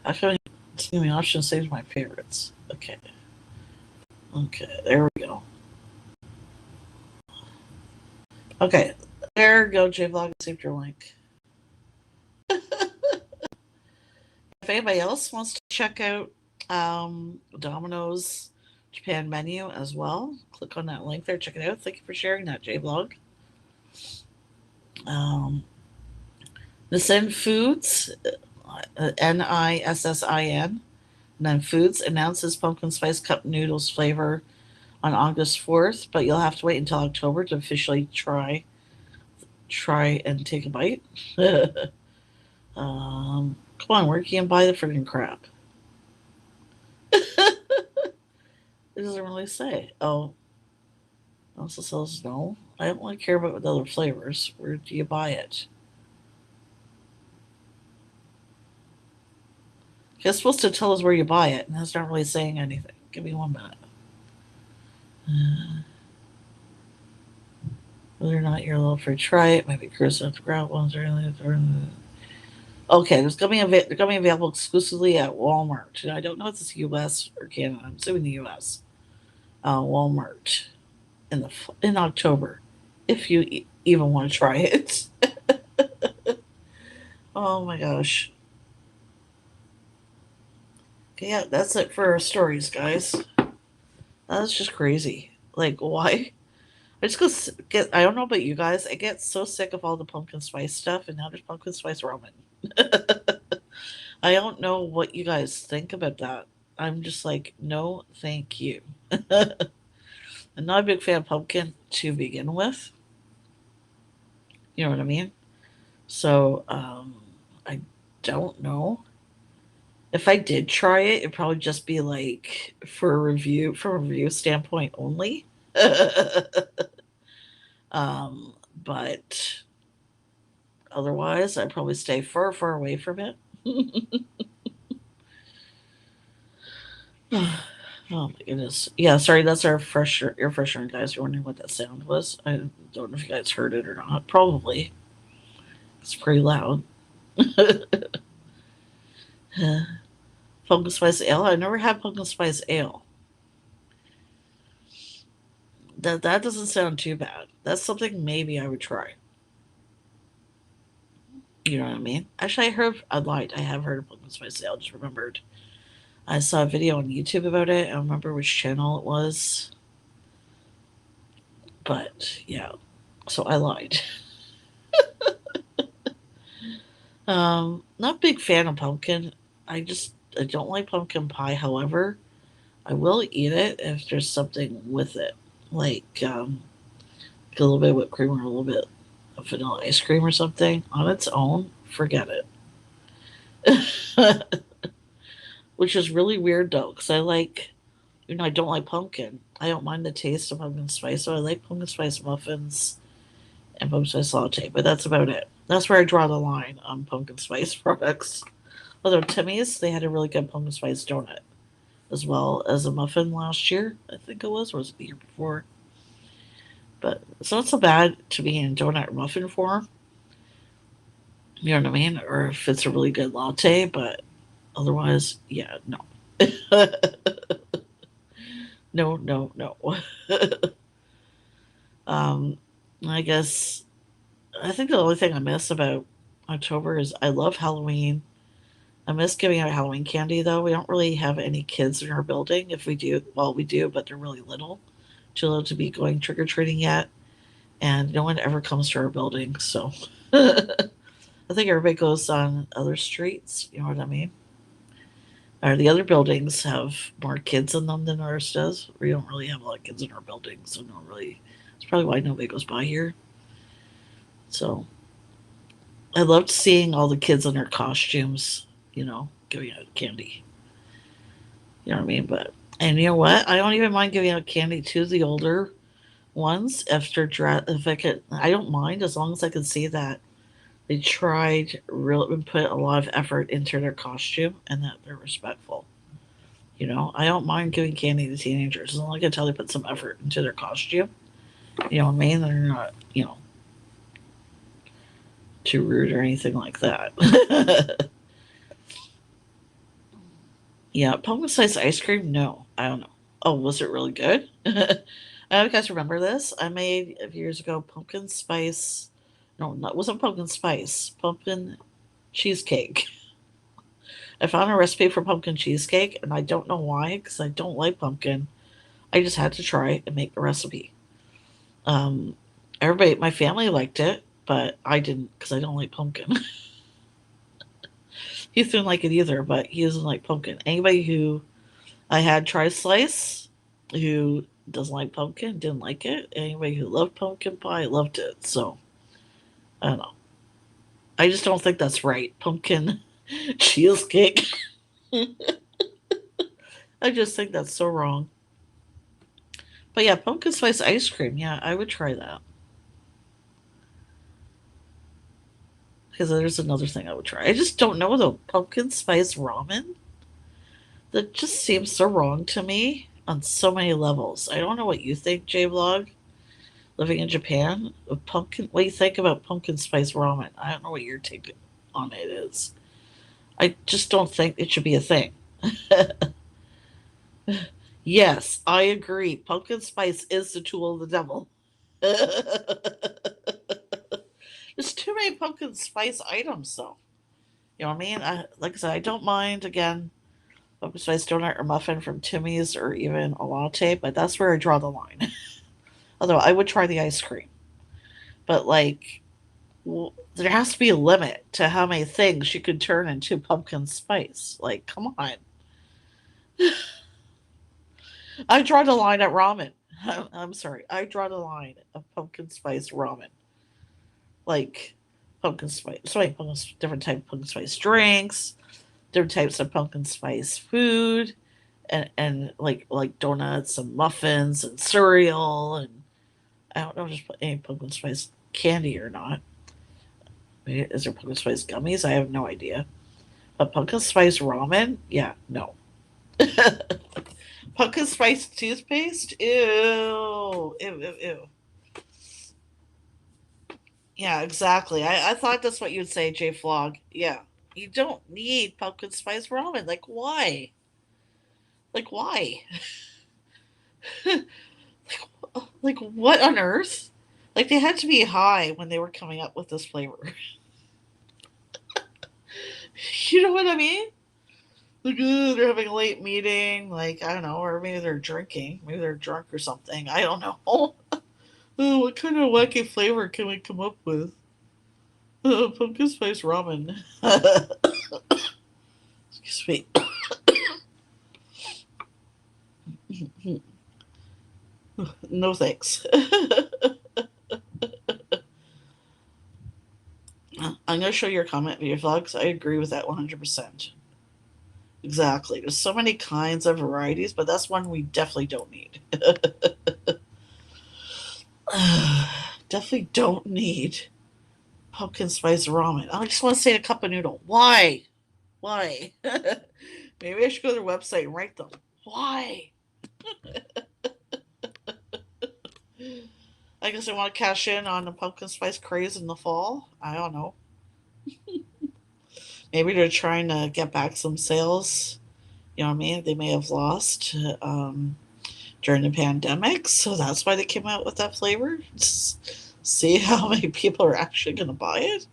Actually, it's giving me an option to save my favorites. Okay. Okay, there we go. Okay, there we go, JVlog. Saved your link. If anybody else wants to check out Domino's Japan menu as well, click on that link there. Check it out. Thank you for sharing that, JVlog. Nissin Foods, Nissin, and then Foods announces pumpkin spice cup noodles flavor on August 4th, but you'll have to wait until October to officially try and take a bite. Come on, where can you buy the freaking crap? It doesn't really say. Oh, it also says no. I don't really care about the other flavors. Where do you buy it? It's supposed to tell us where you buy it, and that's not really saying anything. Give me 1 minute. Whether or not you're allowed for a try it, maybe cruise out the ground ones or anything. Okay, they're going to be available exclusively at Walmart. I don't know if it's U.S. or Canada. I'm assuming the U.S. Walmart in October, if you even want to try it. Oh my gosh. Okay, yeah, that's it for our stories, guys. That's just crazy. Like, why? I just get. I don't know about you guys. I get so sick of all the pumpkin spice stuff, and now there's pumpkin spice ramen. I don't know what you guys think about that. I'm just like, no, thank you. I'm not a big fan of pumpkin to begin with. You know what I mean? So, I don't know. If I did try it, it'd probably just be like for a review, from a review standpoint only. But otherwise, I'd probably stay far, far away from it. Oh my goodness. Yeah, sorry, that's our fresher air freshener, guys. You're wondering what that sound was. I don't know if you guys heard it or not. Probably. It's pretty loud. Pumpkin spice ale. I never had pumpkin spice ale. That doesn't sound too bad. That's something maybe I would try. You know what I mean? Actually, I lied. I have heard of pumpkin spice ale. I just remembered. I saw a video on YouTube about it. I don't remember which channel it was. But yeah, so I lied. Not a big fan of pumpkin. I don't like pumpkin pie. However, I will eat it if there's something with it, like a little bit of whipped cream or a little bit of vanilla ice cream or something. On its own, forget it. Which is really weird though, because I don't like pumpkin. I don't mind the taste of pumpkin spice, so I like pumpkin spice muffins and pumpkin spice latte, but that's about it. That's where I draw the line on pumpkin spice products. Although Timmy's, they had a really good pumpkin spice donut as well as a muffin last year, I think it was, or was it the year before? But it's not so bad to be in donut or muffin form, you know what I mean? Or if it's a really good latte, but otherwise, yeah, no. No, no, no. um, I guess I think the only thing I miss about October is I love Halloween. I miss giving out Halloween candy though. We don't really have any kids in our building. If we do, well, we do, but they're really little, too little to be going trick or treating yet, and no one ever comes to our building. So I think everybody goes on other streets. You know what I mean? Or the other buildings have more kids in them than ours does. We don't really have a lot of kids in our building, so no really. It's probably why nobody goes by here. So I loved seeing all the kids in their costumes, giving out candy. You know what I mean? But and you know what? I don't even mind giving out candy to the older ones if I could. I don't mind as long as I can see that they tried real and put a lot of effort into their costume and that they're respectful. I don't mind giving candy to teenagers as long as I can tell they put some effort into their costume. You know what I mean? They're not, too rude or anything like that. Yeah, pumpkin spice ice cream? No, I don't know. Oh, was it really good? I don't know if you guys remember this. I made a few years ago pumpkin spice. No, it wasn't pumpkin spice. Pumpkin cheesecake. I found a recipe for pumpkin cheesecake, and I don't know why, because I don't like pumpkin. I just had to try and make the recipe. Um, Everybody, my family liked it, but I didn't because I don't like pumpkin. He didn't like it either, but he doesn't like pumpkin. Anybody who I had try slice who doesn't like pumpkin didn't like it. Anybody who loved pumpkin pie loved it. So I don't know. I just don't think that's right. Pumpkin cheesecake. I just think that's so wrong. But yeah, pumpkin spice ice cream. Yeah, I would try that. Because there's another thing I would try. I just don't know though. Pumpkin spice ramen? That just seems so wrong to me on so many levels. I don't know what you think, J Vlog, living in Japan. What do you think about pumpkin spice ramen? I don't know what your take on it is. I just don't think it should be a thing. Yes, I agree. Pumpkin spice is the tool of the devil. There's too many pumpkin spice items, though. You know what I mean? Like I said, I don't mind, again, pumpkin spice donut or muffin from Timmy's or even a latte, but that's where I draw the line. Although I would try the ice cream. But, like, there has to be a limit to how many things you could turn into pumpkin spice. Like, come on. I draw the line at ramen. I'm sorry. I draw the line of pumpkin spice ramen. Like, pumpkin spice, different type of pumpkin spice drinks, different types of pumpkin spice food, and like donuts and muffins and cereal, and I don't know just any pumpkin spice candy or not. Maybe, is there pumpkin spice gummies? I have no idea. But pumpkin spice ramen? Yeah, no. Pumpkin spice toothpaste? Ew. Ew, ew, ew. Yeah, exactly. I thought that's what you'd say, J Flog. Yeah. You don't need pumpkin spice ramen. Like, why? Like, why? Like, Like, what on earth? Like, they had to be high when they were coming up with this flavor. You know what I mean? Like, they're having a late meeting. Like, I don't know, or maybe they're drinking. Maybe they're drunk or something. I don't know. What kind of wacky flavor can we come up with? Pumpkin spice ramen. Excuse me. No thanks. I'm going to show your comment via vlogs. I agree with that 100%. Exactly. There's so many kinds of varieties, but that's one we definitely don't need. Definitely don't need pumpkin spice ramen. I just want to say a cup of noodle. Why? Why? Maybe I should go to their website and write them. Why? I guess I want to cash in on the pumpkin spice craze in the fall. I don't know. Maybe they're trying to get back some sales. You know what I mean? They may have lost during the pandemic, so that's why they came out with that flavor. Just see how many people are actually going to buy it.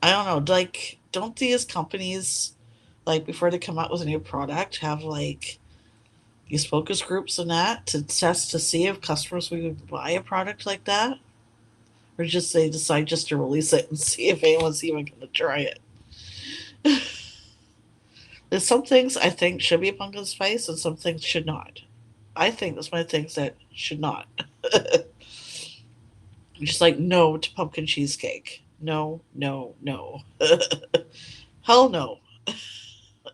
I don't know. Like, don't these companies, like, before they come out with a new product, have like these focus groups and that to test to see if customers would buy a product like that, or just they decide just to release it and see if anyone's even going to try it. There's some things I think should be pumpkin spice and some things should not. I think that's one of the things that should not. Just like no to pumpkin cheesecake. No, no, no. Hell no.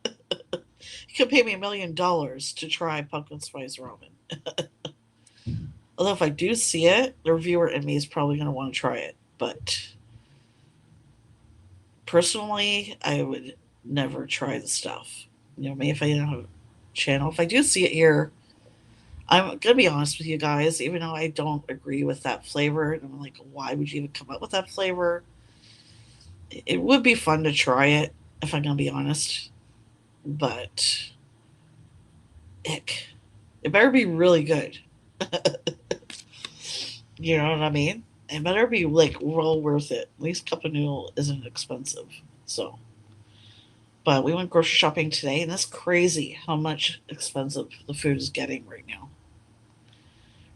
You could pay me $1 million to try pumpkin spice ramen. Although if I do see it, the reviewer in me is probably going to want to try it. But personally, I would never try the stuff. You know, maybe if I don't have a channel, if I do see it here, I'm gonna be honest with you guys. Even though I don't agree with that flavor, and I'm like, why would you even come up with that flavor? It would be fun to try it if I'm gonna be honest, but ick. It better be really good. You know what I mean? It better be like well worth it. At least cup of noodle isn't expensive. So, but we went grocery shopping today, and it's crazy how much expensive the food is getting right now.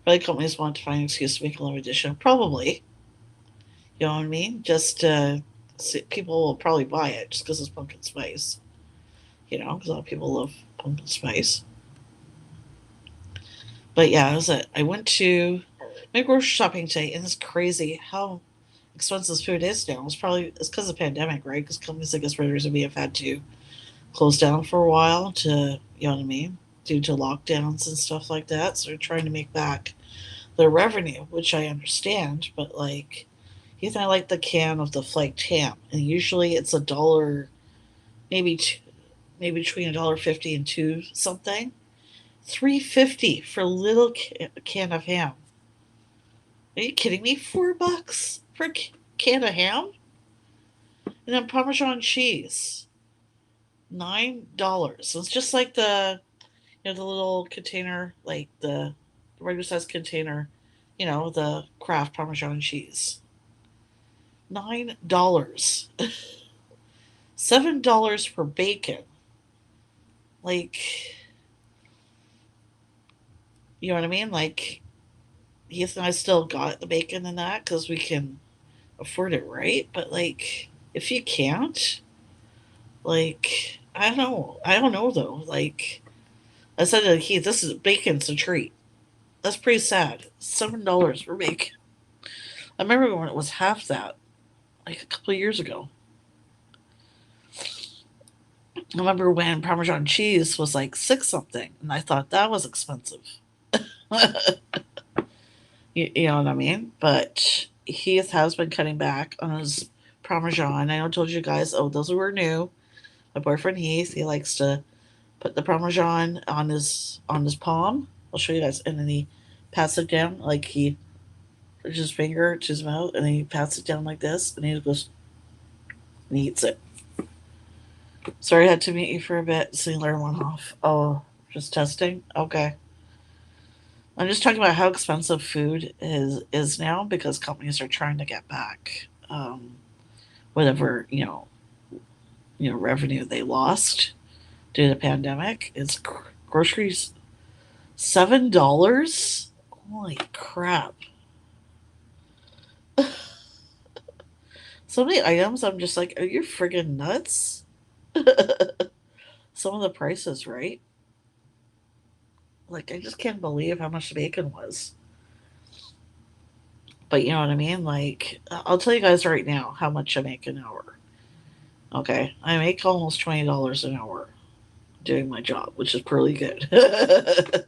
Probably companies want to find an excuse to make a limited edition. Probably, you know what I mean? Just people will probably buy it just because it's pumpkin spice. You know, because a lot of people love pumpkin spice. But yeah, that was it. I went to my grocery shopping today, and it's crazy how expensive food is now. It's because of the pandemic, right? Because companies like us Reuters and me have had to close down for a while to, you know what I mean, due to lockdowns and stuff like that. So they're trying to make back their revenue, which I understand. But like, even I like the can of the flaked ham, and usually it's $1, maybe two, maybe between $1.50 and two something. $3.50 for a little can of ham. Are you kidding me? $4 for a can of ham, and then Parmesan cheese, $9. So it's just like the little container, like the regular size container, the Kraft Parmesan cheese. $9. $7 for bacon. Like, you know what I mean? Like, Heath and I still got the bacon and that because we can afford it, right? But like, if you can't, like, I don't know. I don't know though. Like, I said to Heath, this is bacon's a treat. That's pretty sad. $7 for bacon. I remember when it was half that, like a couple of years ago. I remember when Parmesan cheese was like six something, and I thought that was expensive. You know what I mean? But he has been cutting back on his Parmesan. I told you guys, oh, those were new. My boyfriend Heath, he likes to put the Parmesan on his palm. I'll show you guys, and then he pats it down like he puts his finger to his mouth, and then he pats it down like this, and he goes and he eats it. Sorry, I had to mute you for a bit so you learn one off. Oh, just testing. Okay. I'm just talking about how expensive food is now because companies are trying to get back whatever revenue they lost due to the pandemic. It's groceries $7. Holy crap! So many items. I'm just like, are you friggin' nuts? Some of the prices, right? Like, I just can't believe how much the bacon was. But you know what I mean? Like, I'll tell you guys right now how much I make an hour. Okay, I make almost $20 an hour doing my job, which is pretty good.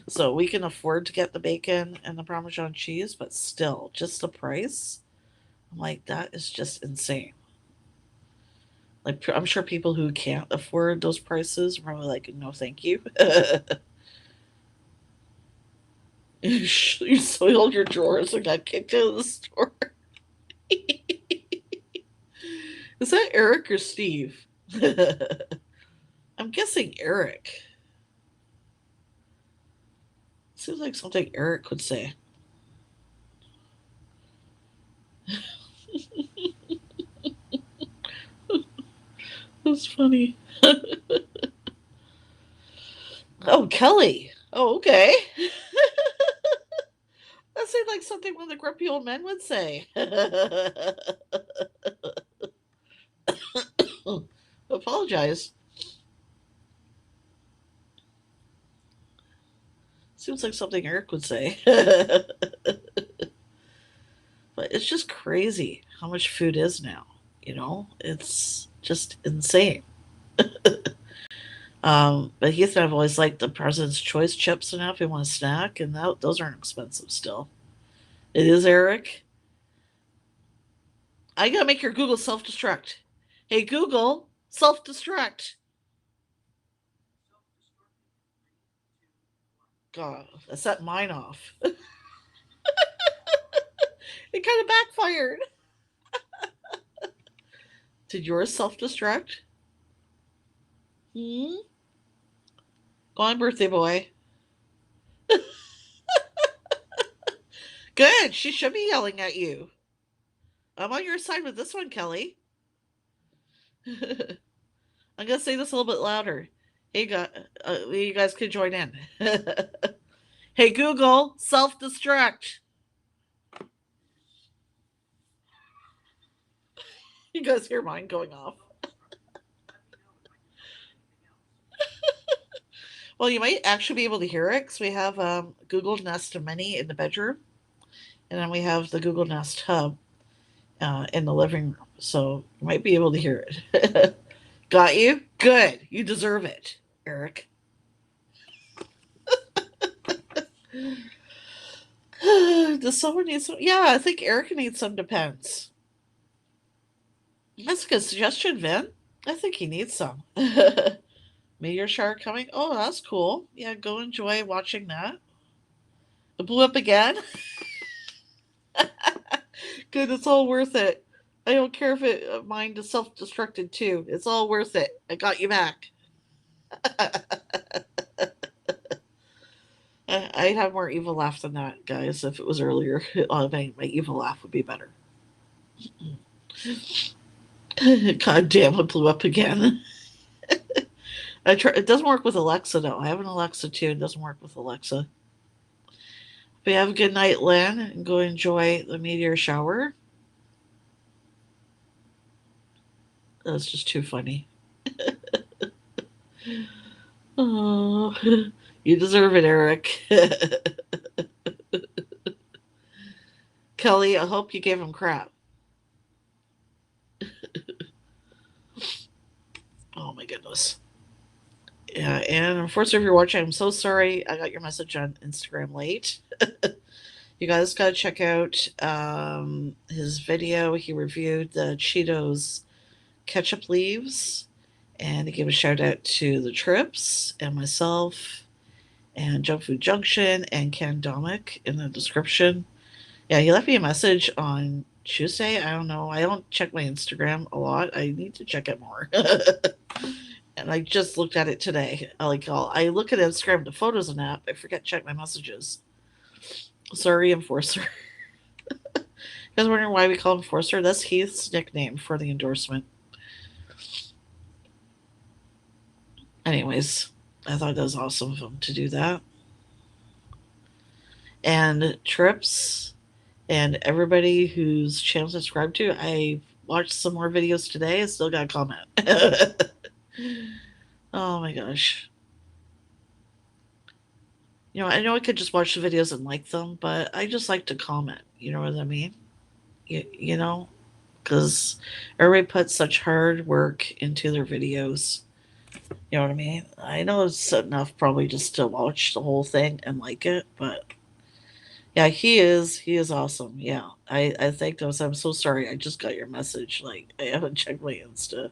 So we can afford to get the bacon and the Parmesan cheese, but still, just the price. I'm like, that is just insane. Like, I'm sure people who can't afford those prices are probably like, no, thank you. You soiled your drawers and got kicked out of the store. Is that Eric or Steve? I'm guessing Eric. Seems like something Eric would say. That's funny. Oh, Kelly. Oh, okay. That seemed like something one of the grumpy old men would say. Apologize. Seems like something Eric would say. But it's just crazy how much food is now. It's just insane. But Heath and I've always liked the President's Choice chips enough. We want a snack, and those aren't expensive still. It is, Eric. I gotta make your Google self destruct. Hey, Google, self destruct. God, I set mine off. It kind of backfired. Did yours self destruct? Hmm? Go on, birthday boy. Good. She should be yelling at you. I'm on your side with this one, Kelly. I'm gonna say this a little bit louder. Hey, you guys could join in. Hey, Google, self destruct. You guys hear mine going off. Well, you might actually be able to hear it because we have Google Nest Mini in the bedroom, and then we have the Google Nest Hub in the living room. So you might be able to hear it. Got you? Good. You deserve it, Eric. Does someone need some? Yeah, I think Erica needs some Depends. That's a good suggestion, Vin. I think he needs some. Meteor shower coming. Oh, that's cool. Yeah, go enjoy watching that. It blew up again. Good, it's all worth it. I don't care if mine is self-destructed too. It's all worth it. I got you back. I'd have more evil laugh than that, guys. If it was earlier, my evil laugh would be better. God damn, it blew up again. I try. It doesn't work with Alexa though. I have an Alexa too. It doesn't work with Alexa. But have a good night, Lynn, and go enjoy the meteor shower. That's just too funny. Oh, you deserve it, Eric. Kelly, I hope you gave him crap. Oh my goodness. Yeah, and unfortunately, if you're watching, I'm so sorry. I got your message on Instagram late. You guys got to check out his video. He reviewed the Cheetos ketchup leaves, and he gave a shout out to the Trips and myself and Junk Food Junction and Ken Domick in the description. Yeah, he left me a message on Tuesday. I don't know. I don't check my Instagram a lot. I need to check it more. And I just looked at it today. I look at Instagram, the photos and app. I forget to check my messages. Surrey Enforcer. You guys wondering why we call him Enforcer? That's Heath's nickname for the endorsement. Anyways, I thought that was awesome of him to do that. And Trips and everybody whose channel subscribed to, I watched some more videos today. I still got a comment. Oh my gosh. I know I could just watch the videos and like them, but I just like to comment. You know what I mean? You know? Because everybody puts such hard work into their videos. You know what I mean? I know it's enough probably just to watch the whole thing and like it, but yeah, he is awesome. Yeah. I thanked him. I'm so sorry. I just got your message. Like I haven't checked my Insta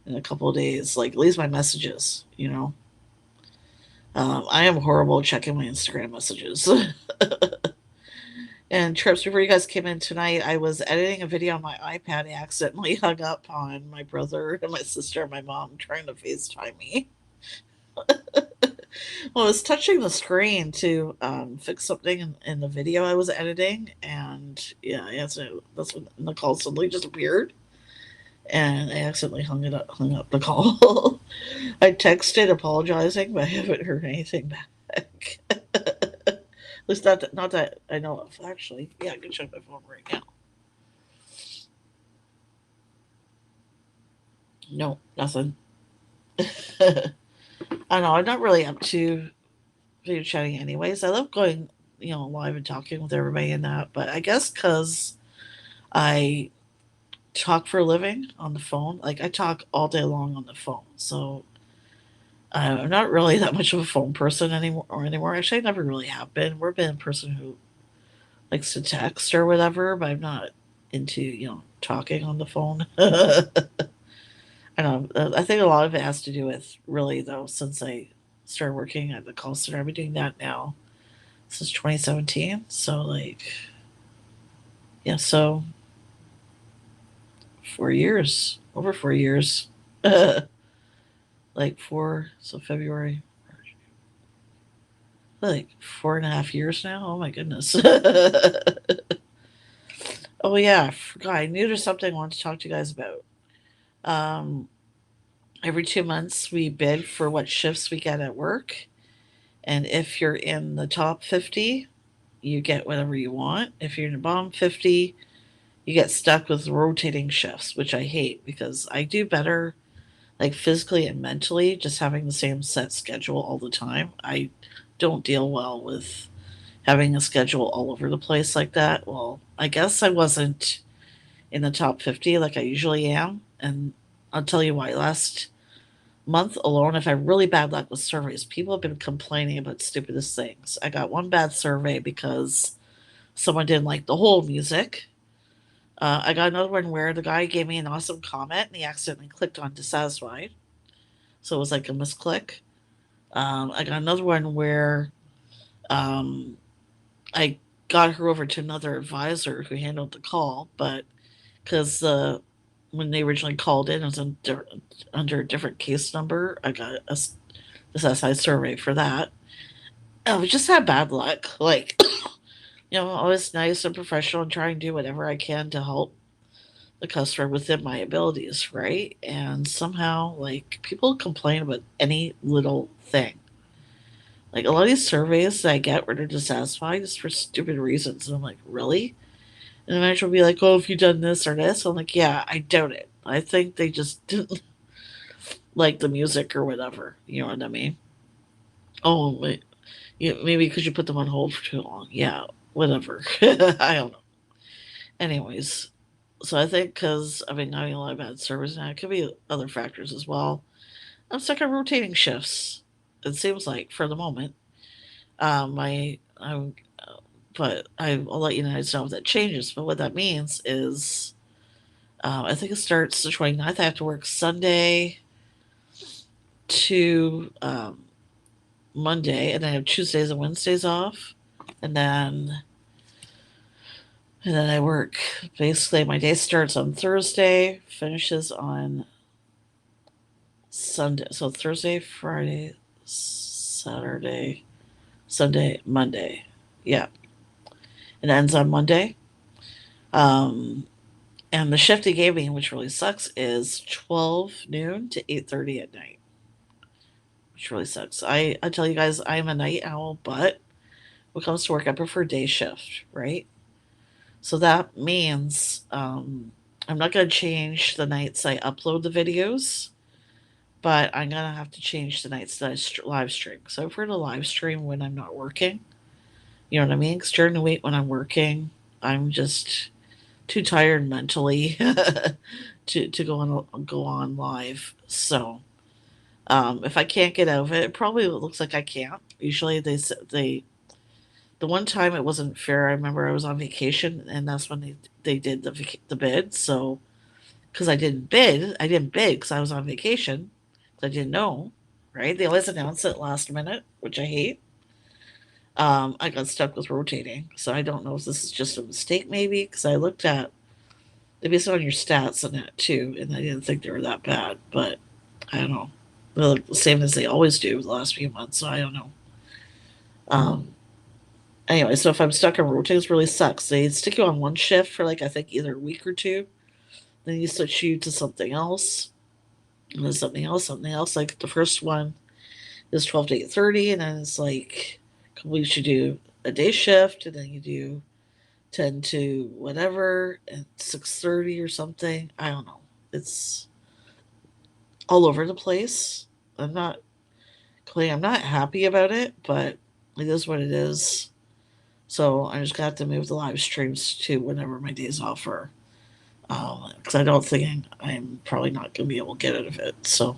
in a couple of days. Like at least my messages. I am horrible at checking my Instagram messages. And Trips, before you guys came in tonight, I was editing a video on my iPad. I accidentally hung up on my brother and my sister and my mom trying to FaceTime me. Well, I was touching the screen to fix something in the video I was editing, and yeah, so that's when the call suddenly just appeared, and I accidentally hung up the call. I texted apologizing, but I haven't heard anything back. At least not that I know of. Actually, yeah, I can check my phone right now. No, nothing. I don't know. I'm not really up to video chatting, anyways. I love going, live and talking with everybody and that. But I guess because I talk for a living on the phone, like I talk all day long on the phone, so I'm not really that much of a phone person anymore. Actually, I never really have been. We've been a person who likes to text or whatever, but I'm not into talking on the phone. I don't know. I think a lot of it has to do with really though, since I started working at the call center. I've been doing that now since 2017. So like, yeah, so 4 years, over 4 years, like so February, like 4.5 years now. Oh my goodness. Oh yeah, I forgot. I knew there's something I wanted to talk to you guys about. Um, every 2 months we bid for what shifts we get at work, and if you're in the top 50, you get whatever you want. If you're in the bottom 50, you get stuck with rotating shifts, which I hate because I do better like physically and mentally just having the same set schedule all the time. I don't deal well with having a schedule all over the place like that. Well, I guess I wasn't in the top 50 like I usually am. And I'll tell you why. Last month alone, I've had really bad luck with surveys. People have been complaining about stupidest things. I got one bad survey because someone didn't like the whole music. I got another one where the guy gave me an awesome comment and he accidentally clicked on dissatisfied. So it was like a misclick. I got another one where um, I got her over to another advisor who handled the call, but because when they originally called in, it was under a different case number. I got this SI survey for that. I just had bad luck. Like, always nice and professional and try and do whatever I can to help the customer within my abilities, right? And somehow, like, people complain about any little thing. Like, a lot of these surveys that I get where they're dissatisfied is for stupid reasons. And I'm like, really? And the manager will be like, oh, have you done this or this? I'm like, yeah, I doubt it. I think they just didn't like the music or whatever. You know what I mean? Oh, wait. Yeah, maybe because you put them on hold for too long. Yeah, whatever. I don't know. Anyways, so I think because I've been having a lot of bad service now, it could be other factors as well. I'm stuck on rotating shifts. It seems like for the moment. I'm, but I'll let you guys know if that changes. But what that means is, I think it starts the 29th. I have to work Sunday to Monday, and I have Tuesdays and Wednesdays off, and then I work. Basically, my day starts on Thursday, finishes on Sunday. So Thursday, Friday, Saturday, Sunday, Monday. Yeah. It ends on Monday. Um, and the shift he gave me, which really sucks, is 12 noon to 8:30 at night, which really sucks. I tell you guys, I'm a night owl, but when it comes to work, I prefer day shift, right? So that means I'm not going to change the nights I upload the videos, but I'm going to have to change the nights that I live stream. So I prefer to live stream when I'm not working. You know what I mean? Because during the week when I'm working, I'm just too tired mentally to go on live. So if I can't get out of it, it probably looks like I can't. Usually they the one time it wasn't fair. I remember I was on vacation, and that's when they did the bid. So because I didn't bid because I was on vacation. So I didn't know, right? They always announce it last minute, which I hate. I got stuck with rotating, so I don't know if this is just a mistake, maybe because I looked at they based on your stats on that too, and I didn't think they were that bad, but I don't know. They look the same as they always do the last few months, so I don't know. Um, anyway, so if I'm stuck on rotating, it really sucks. They stick you on one shift for like I think either a week or two, then you switch you to something else, and then something else, something else. Like the first one is 12 to 8:30, and then it's like a couple weeks you do a day shift, and then you do 10 to whatever at 6:30 or something. I don't know. It's all over the place. I'm not I'm not happy about it, but it is what it is. So I just got to move the live streams to whenever my days off are. Because I don't think I'm probably not going to be able to get out of it. So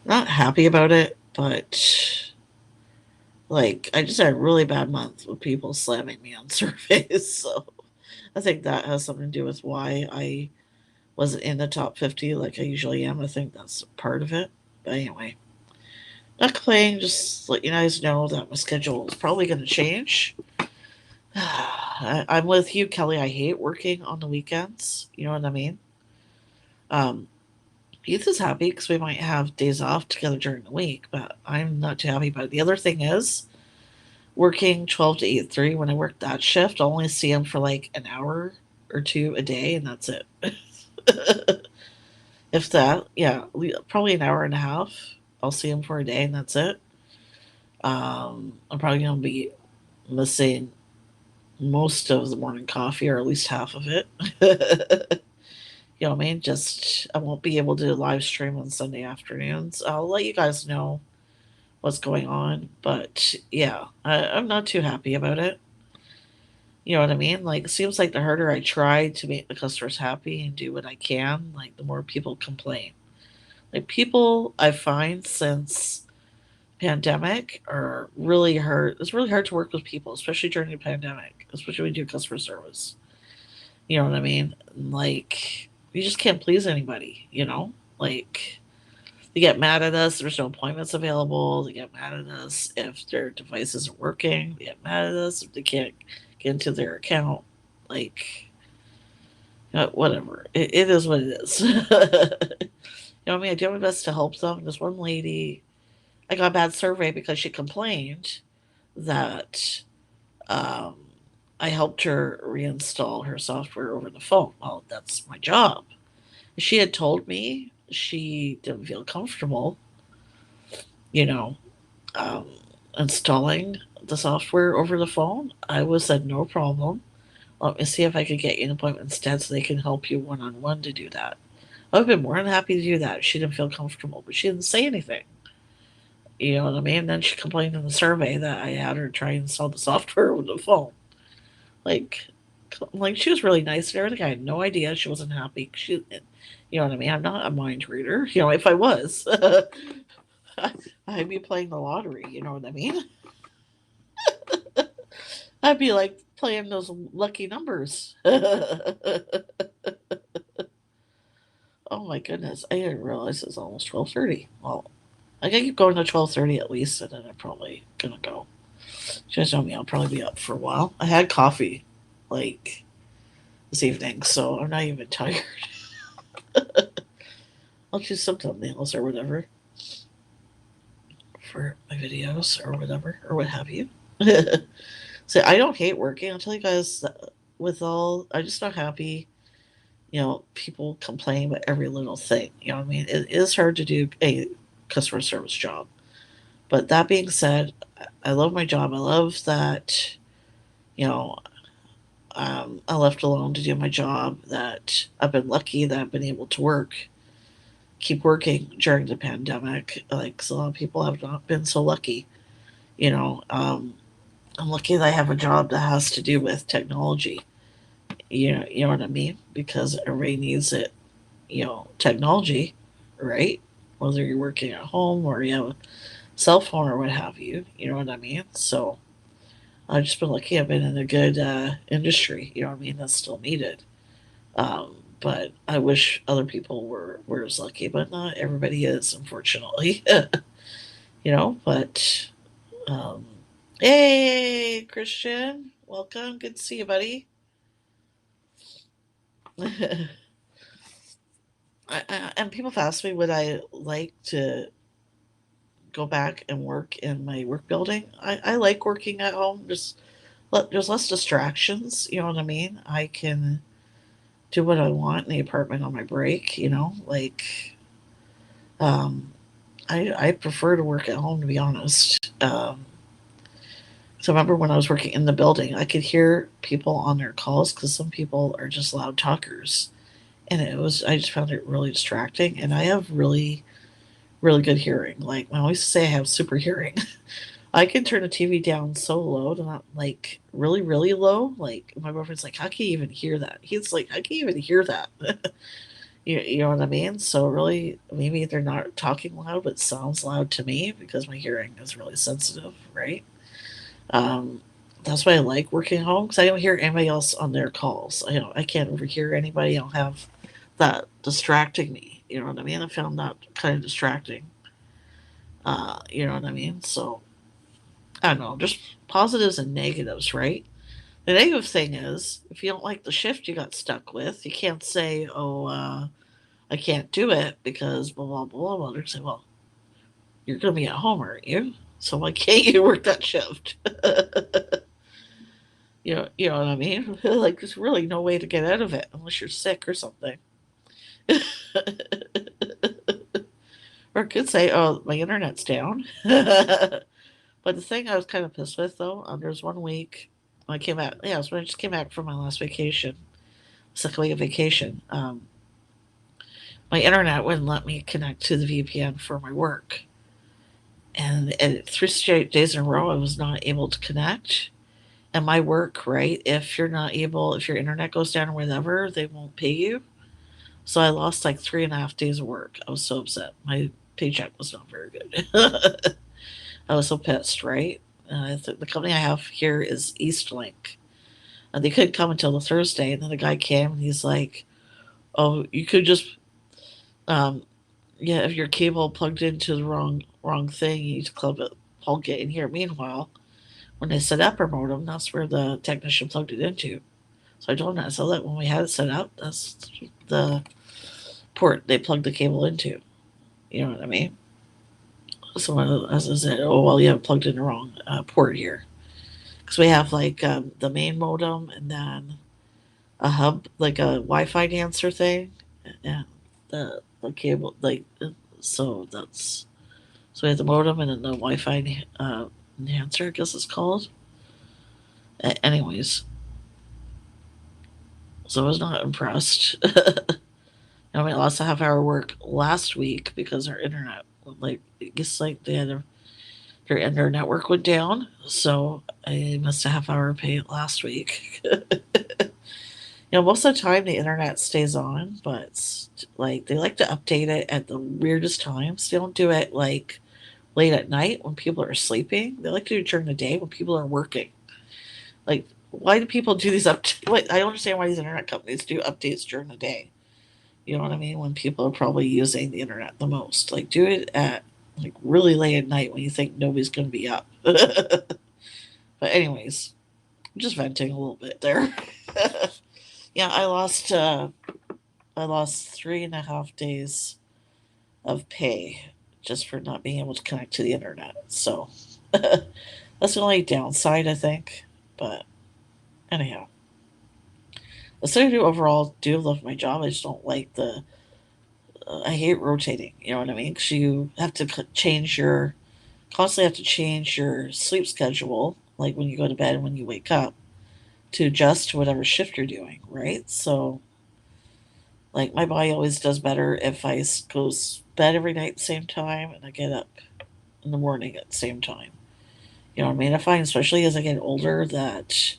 not happy about it, but like I just had a really bad month with people slamming me on surveys. So I think that has something to do with why I wasn't in the top 50 like I usually am. I think that's part of it. But anyway, not complaining, just let you guys know that my schedule is probably going to change. I'm with you, Kelly. I hate working on the weekends. You know what I mean? Um, Heath is happy because we might have days off together during the week, but I'm not too happy about it. The other thing is, working 12 to 8:30, when I work that shift, I'll only see him for like an hour or two a day, and that's it. If that, yeah, probably an hour and a half. I'll see him for a day, and that's it. I'm probably going to be missing most of the morning coffee, or at least half of it. You know what I mean? Just I won't be able to live stream on Sunday afternoons. I'll let you guys know what's going on, but yeah, I'm not too happy about it. You know what I mean? Like, it seems like the harder I try to make the customers happy and do what I can, like the more people complain. Like people I find since pandemic are really hard. It's really hard to work with people, especially during the pandemic, especially when you do customer service. You know what I mean? Like you just can't please anybody, you know? Like they get mad at us, there's no appointments available, they get mad at us if their device isn't working, they get mad at us if they can't get into their account. Like whatever. It is what it is. You know what I mean? I do my best to help them. This one lady, I got a bad survey because she complained that um, I helped her reinstall her software over the phone. Well, that's my job. She had told me she didn't feel comfortable, you know, um, installing the software over the phone. I was said no problem. Let me see if I could get you an appointment instead so they can help you one on one to do that. I would have been more than happy to do that. She didn't feel comfortable, but she didn't say anything. You know what I mean? Then she complained in the survey that I had her try and install the software over the phone. Like, like she was really nice and everything. I had no idea she wasn't happy. She, you know what I mean? I'm not a mind reader. You know, if I was, I'd be playing the lottery. You know what I mean? I'd be like playing those lucky numbers. Oh my goodness! I didn't realize it's almost 12:30. Well, I gotta keep going to 12:30 at least, and then I'm probably gonna go. You guys know me, I'll probably be up for a while. I had coffee, like, this evening, so I'm not even tired. I'll do some thumbnails or whatever for my videos or whatever, or what have you. So I don't hate working. I'll tell you guys, I'm just not happy. People complain about every little thing. You know what I mean? It is hard to do a customer service job. But that being said, I love my job. I love that, you know, I left alone to do my job, that I've been lucky that I've been able to keep working during the pandemic. Like, so a lot of people have not been so lucky. You know, I'm lucky that I have a job that has to do with technology. You know what I mean? Because everybody needs it. Technology, right? Whether you're working at home or you have a cell phone or what have you. You know what I mean? So I've just been lucky. I've been in a good industry. You know what I mean? That's still needed. But I wish other people were as lucky, but not everybody is, unfortunately. But um, hey, Christian, welcome. Good to see you, buddy. And people have asked me would I like to go back and work in my work building. I like working at home. There's less distractions. You know what I mean? I can do what I want in the apartment on my break. Um, I prefer to work at home, to be honest. So I remember when I was working in the building, I could hear people on their calls because some people are just loud talkers, and I just found it really distracting. And I have really really good hearing. Like I always say, I have super hearing. I can turn the TV down so low to not like really really low. Like my boyfriend's like, how can you even hear that? He's like, I can't even hear that. You know what I mean? So really, maybe they're not talking loud, but it sounds loud to me because my hearing is really sensitive, right? Um, that's why I like working home because I don't hear anybody else on their calls. I can't overhear anybody. I don't have that distracting me. You know what I mean? I found that kind of distracting. You know what I mean? So I don't know, just positives and negatives, right? The negative thing is if you don't like the shift you got stuck with, you can't say, "Oh, I can't do it because blah blah blah blah." They're saying, "Well, you're going to be at home, aren't you? So why can't you work that shift?" You know what I mean? Like there's really no way to get out of it unless you're sick or something. Or it could say, "Oh, my internet's down." But the thing I was kind of pissed with though, there's 1 week when I came back. Yeah, it was when I just came back from my last vacation, second week of vacation. My internet wouldn't let me connect to the VPN for my work, and 3 straight days in a row I was not able to connect. And my work, right? If your internet goes down or whatever, they won't pay you. So I lost like 3.5 days of work. I was so upset. My paycheck was not very good. I was so pissed, right? The company I have here is Eastlink. And they couldn't come until the Thursday. And then the guy came and he's like, "Oh, you could just, um, yeah, if your cable plugged into the wrong thing, you need to plug it in here." Meanwhile, when they set up our modem, that's where the technician plugged it into. So I told him that. So that when we had it set up, that's the port they plugged the cable into. You know what I mean? So as I said, "Oh well, you have plugged in the wrong port here." Because we have like the main modem and then a hub, like a Wi-Fi dancer thing, and the cable, like so we have the modem and then the Wi-Fi enhancer, I guess it's called. Anyways, so I was not impressed. I mean, I lost a half hour work last week because our internet, like, I guess, like their network went down. So I missed a half hour pay last week. Most of the time the internet stays on, but like they like to update it at the weirdest times. They don't do it like late at night when people are sleeping. They like to do it during the day when people are working. Like, why do people do these I don't understand why these internet companies do updates during the day. You know what I mean? When people are probably using the internet the most. Like, do it at like really late at night when you think nobody's going to be up. But anyways, I'm just venting a little bit there. Yeah, I lost 3.5 days of pay just for not being able to connect to the internet. So that's the only downside, I think. But anyhow, I do overall do love my job. I just don't like I hate rotating. You know what I mean? Because you have to constantly have to change your sleep schedule, like when you go to bed and when you wake up, to adjust to whatever shift you're doing, right? So, like, my body always does better if I go to bed every night at the same time and I get up in the morning at the same time. You know what I mean? I find, especially as I get older, that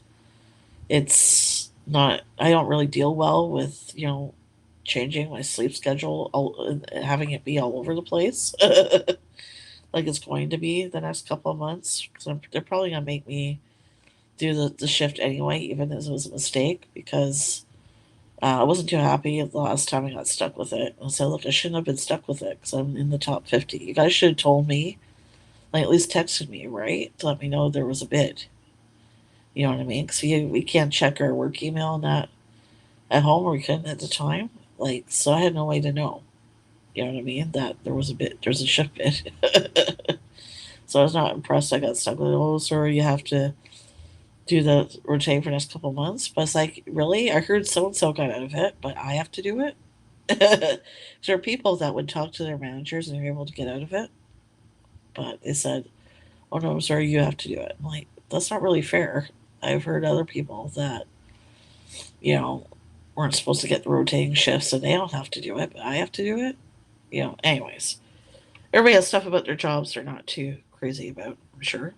it's not, I don't really deal well with, changing my sleep schedule, having it be all over the place, like it's going to be the next couple of months. Because they're probably going to make me do the shift anyway, even as it was a mistake, because I wasn't too happy the last time I got stuck with it. I said, look, I shouldn't have been stuck with it because I'm in the top 50. You guys should have told me, like at least texted me, right? To let me know there was a bid. You know what I mean? Because we can't check our work email and that at home, or we couldn't at the time. Like, so I had no way to know. You know what I mean? That there's a shift bid. So I was not impressed. I got stuck with it. Oh, sorry, you have to do the routine for the next couple of months. But it's like, really? I heard so and so got out of it, but I have to do it? There are people that would talk to their managers and they're able to get out of it. But they said, oh no, I'm sorry, you have to do it. I'm like, that's not really fair. I've heard other people that, you know, weren't supposed to get the rotating shifts and they don't have to do it, but I have to do it. Anyways, everybody has stuff about their jobs they're not too crazy about, I'm sure.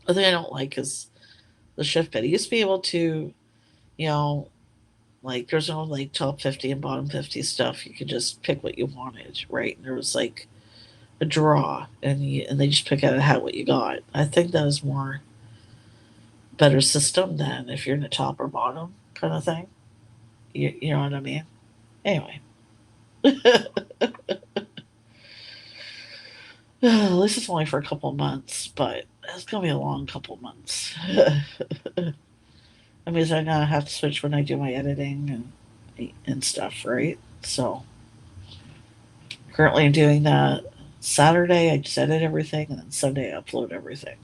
The thing I don't like is the shift bid. You used to be able to, you know, like there's no like top 50 and bottom 50 stuff. You could just pick what you wanted, right? And there was like a draw, and they just pick out of a hat what you got. I think that is more better system than if you're in the top or bottom kind of thing. You know what I mean? Anyway, at least it's only for a couple months, but it's gonna be a long couple months. I mean, I'm gonna have to switch when I do my editing and stuff, right? So currently I'm doing that. Saturday I just edit everything, and then Sunday I upload everything.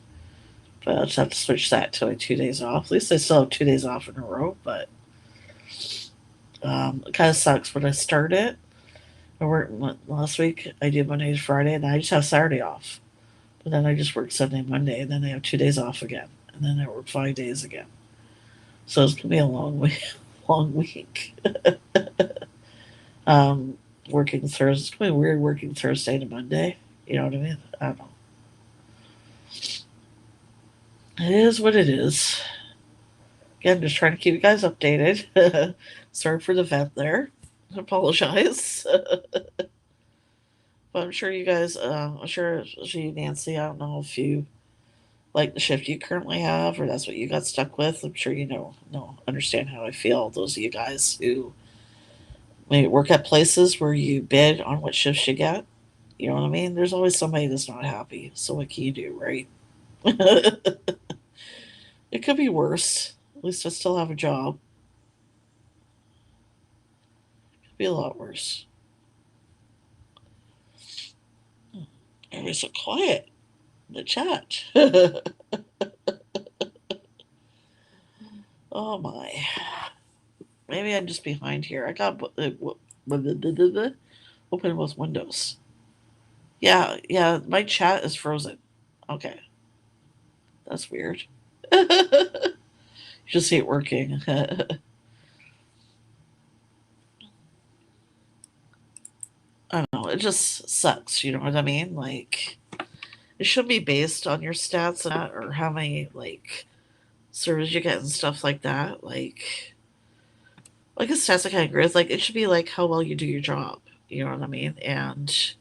But I'll just have to switch that to like 2 days off. At least I still have 2 days off in a row, but it kind of sucks when I start it. I worked last week. I did Monday to Friday, and I just have Saturday off. But then I just work Sunday, Monday, and then I have 2 days off again, and then I work 5 days again. So it's gonna be a long week. Long week. Working Thursday. It's gonna be weird working Thursday to Monday. You know what I mean? I don't know. It is what it is. Again, just trying to keep you guys updated. Sorry for the vent there. I apologize. But I'm sure you guys, I'm sure, especially Nancy, I don't know if you like the shift you currently have or that's what you got stuck with. I'm sure you understand how I feel. Those of you guys who may work at places where you bid on what shifts you get. You know what I mean? There's always somebody that's not happy. So what can you do, right? It could be worse. At least I still have a job. It could be a lot worse. Everybody's so quiet in the chat. Oh my. Maybe I'm just behind here. I got open both windows. Yeah, my chat is frozen. Okay. That's weird. You just see it working. I don't know. It just sucks. You know what I mean? Like, it should be based on your stats and that, or how many, like, servers you get and stuff like that. Like a stats I kind of agree with. Like, it should be like how well you do your job. You know what I mean? And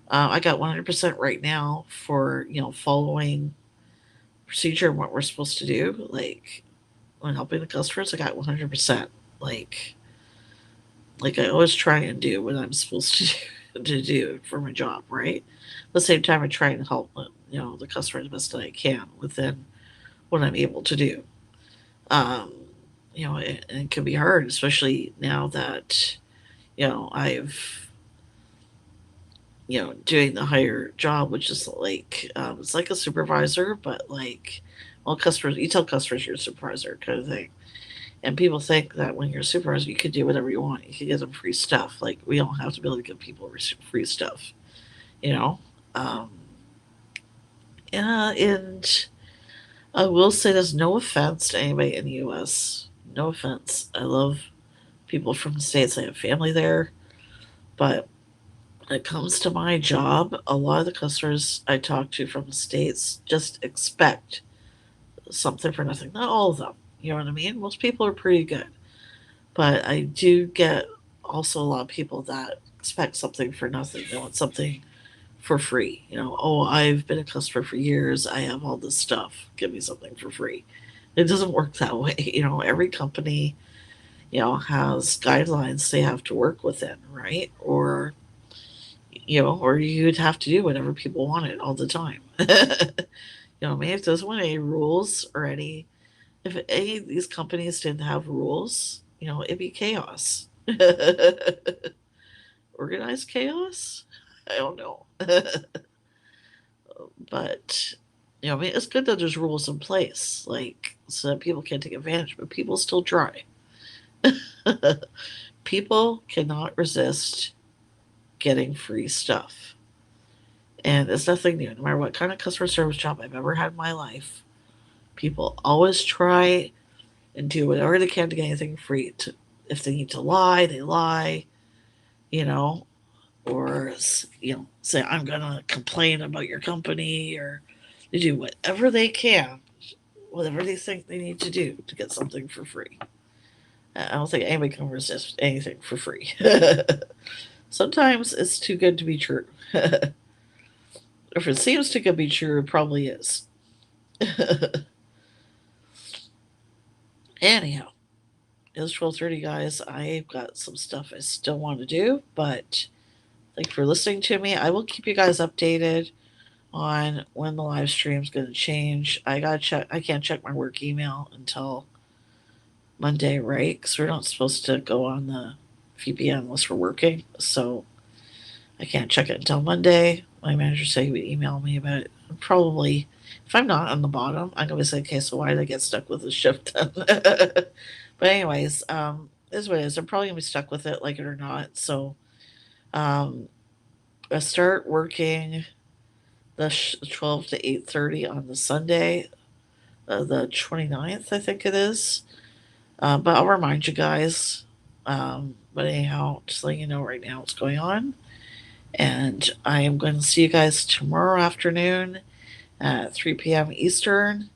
I got 100% right now for, following procedure and what we're supposed to do. Like, when helping the customers, I got 100%. Like I always try and do what I'm supposed to do for my job, right? At the same time, I try and help, the customer the best that I can within what I'm able to do. Um, it can be hard, especially now that, I've doing the higher job, which is like it's like a supervisor, but like, well, customers, you tell customers you're a supervisor kind of thing. And people think that when you're a supervisor, you can do whatever you want. You can give them free stuff. Like, we don't have to be able to give people free stuff, you know? Um, yeah, and I will say this, no offense to anybody in the US. No offense. I love people from the States. I have family there. But when it comes to my job, a lot of the customers I talk to from the States just expect something for nothing. Not all of them. You know what I mean? Most people are pretty good. But I do get also a lot of people that expect something for nothing. They want something for free. Oh, I've been a customer for years. I have all this stuff. Give me something for free. It doesn't work that way. Every company, has guidelines they have to work within, right? Or you'd have to do whatever people wanted all the time. I mean, if there's one any rules or if any of these companies didn't have rules, it'd be chaos. Organized chaos? I don't know. But, I mean, it's good that there's rules in place, like, so that people can't take advantage, but people still try. People cannot resist getting free stuff. And it's nothing new. No matter what kind of customer service job I've ever had in my life, people always try and do whatever they can to get anything free. If they need to lie, they lie, you know, or say I'm gonna complain about your company, or they do whatever they can, whatever they think they need to do to get something for free. I don't think anybody can resist anything for free. Sometimes it's too good to be true. If it seems too good to be true, it probably is. Anyhow, it's 12:30, guys. I've got some stuff I still want to do, but thank you for listening to me. I will keep you guys updated on when the live stream's going to change. I gotta check. I can't check my work email until Monday, right? Because we're not supposed to go on the VPN unless we're working. So I can't check it until Monday. My manager said he would email me about it. Probably, if I'm not on the bottom, I'm gonna say, okay, so why did I get stuck with this shift then? But anyways, this is what it is. I'm probably gonna be stuck with it, like it or not. So, um, I start working the 12 to 8:30 on the Sunday, the 29th, I think it is. But I'll remind you guys. But anyhow, just letting you know right now what's going on. And I am going to see you guys tomorrow afternoon at 3 p.m. Eastern.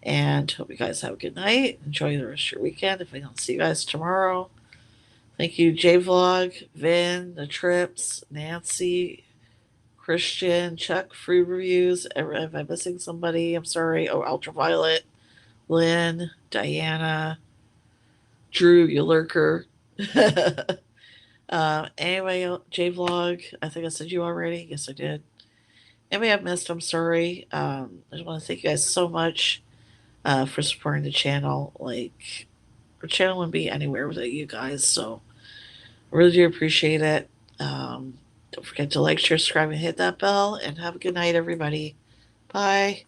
And hope you guys have a good night. Enjoy the rest of your weekend if I don't see you guys tomorrow. Thank you, JVlog, Vin, The Trips, Nancy, Christian, Chuck, Food Reviews. If I'm missing somebody, I'm sorry. Oh, Ultraviolet, Lynn, Diana, Drew, you lurker. Anyway, JVlog, I think I said you already. Yes, I did. Anybody I've missed, I'm sorry. I just want to thank you guys so much for supporting the channel. Like, our channel wouldn't be anywhere without you guys, so I really do appreciate it. Don't forget to like, share, subscribe, and hit that bell. And have a good night, everybody. Bye.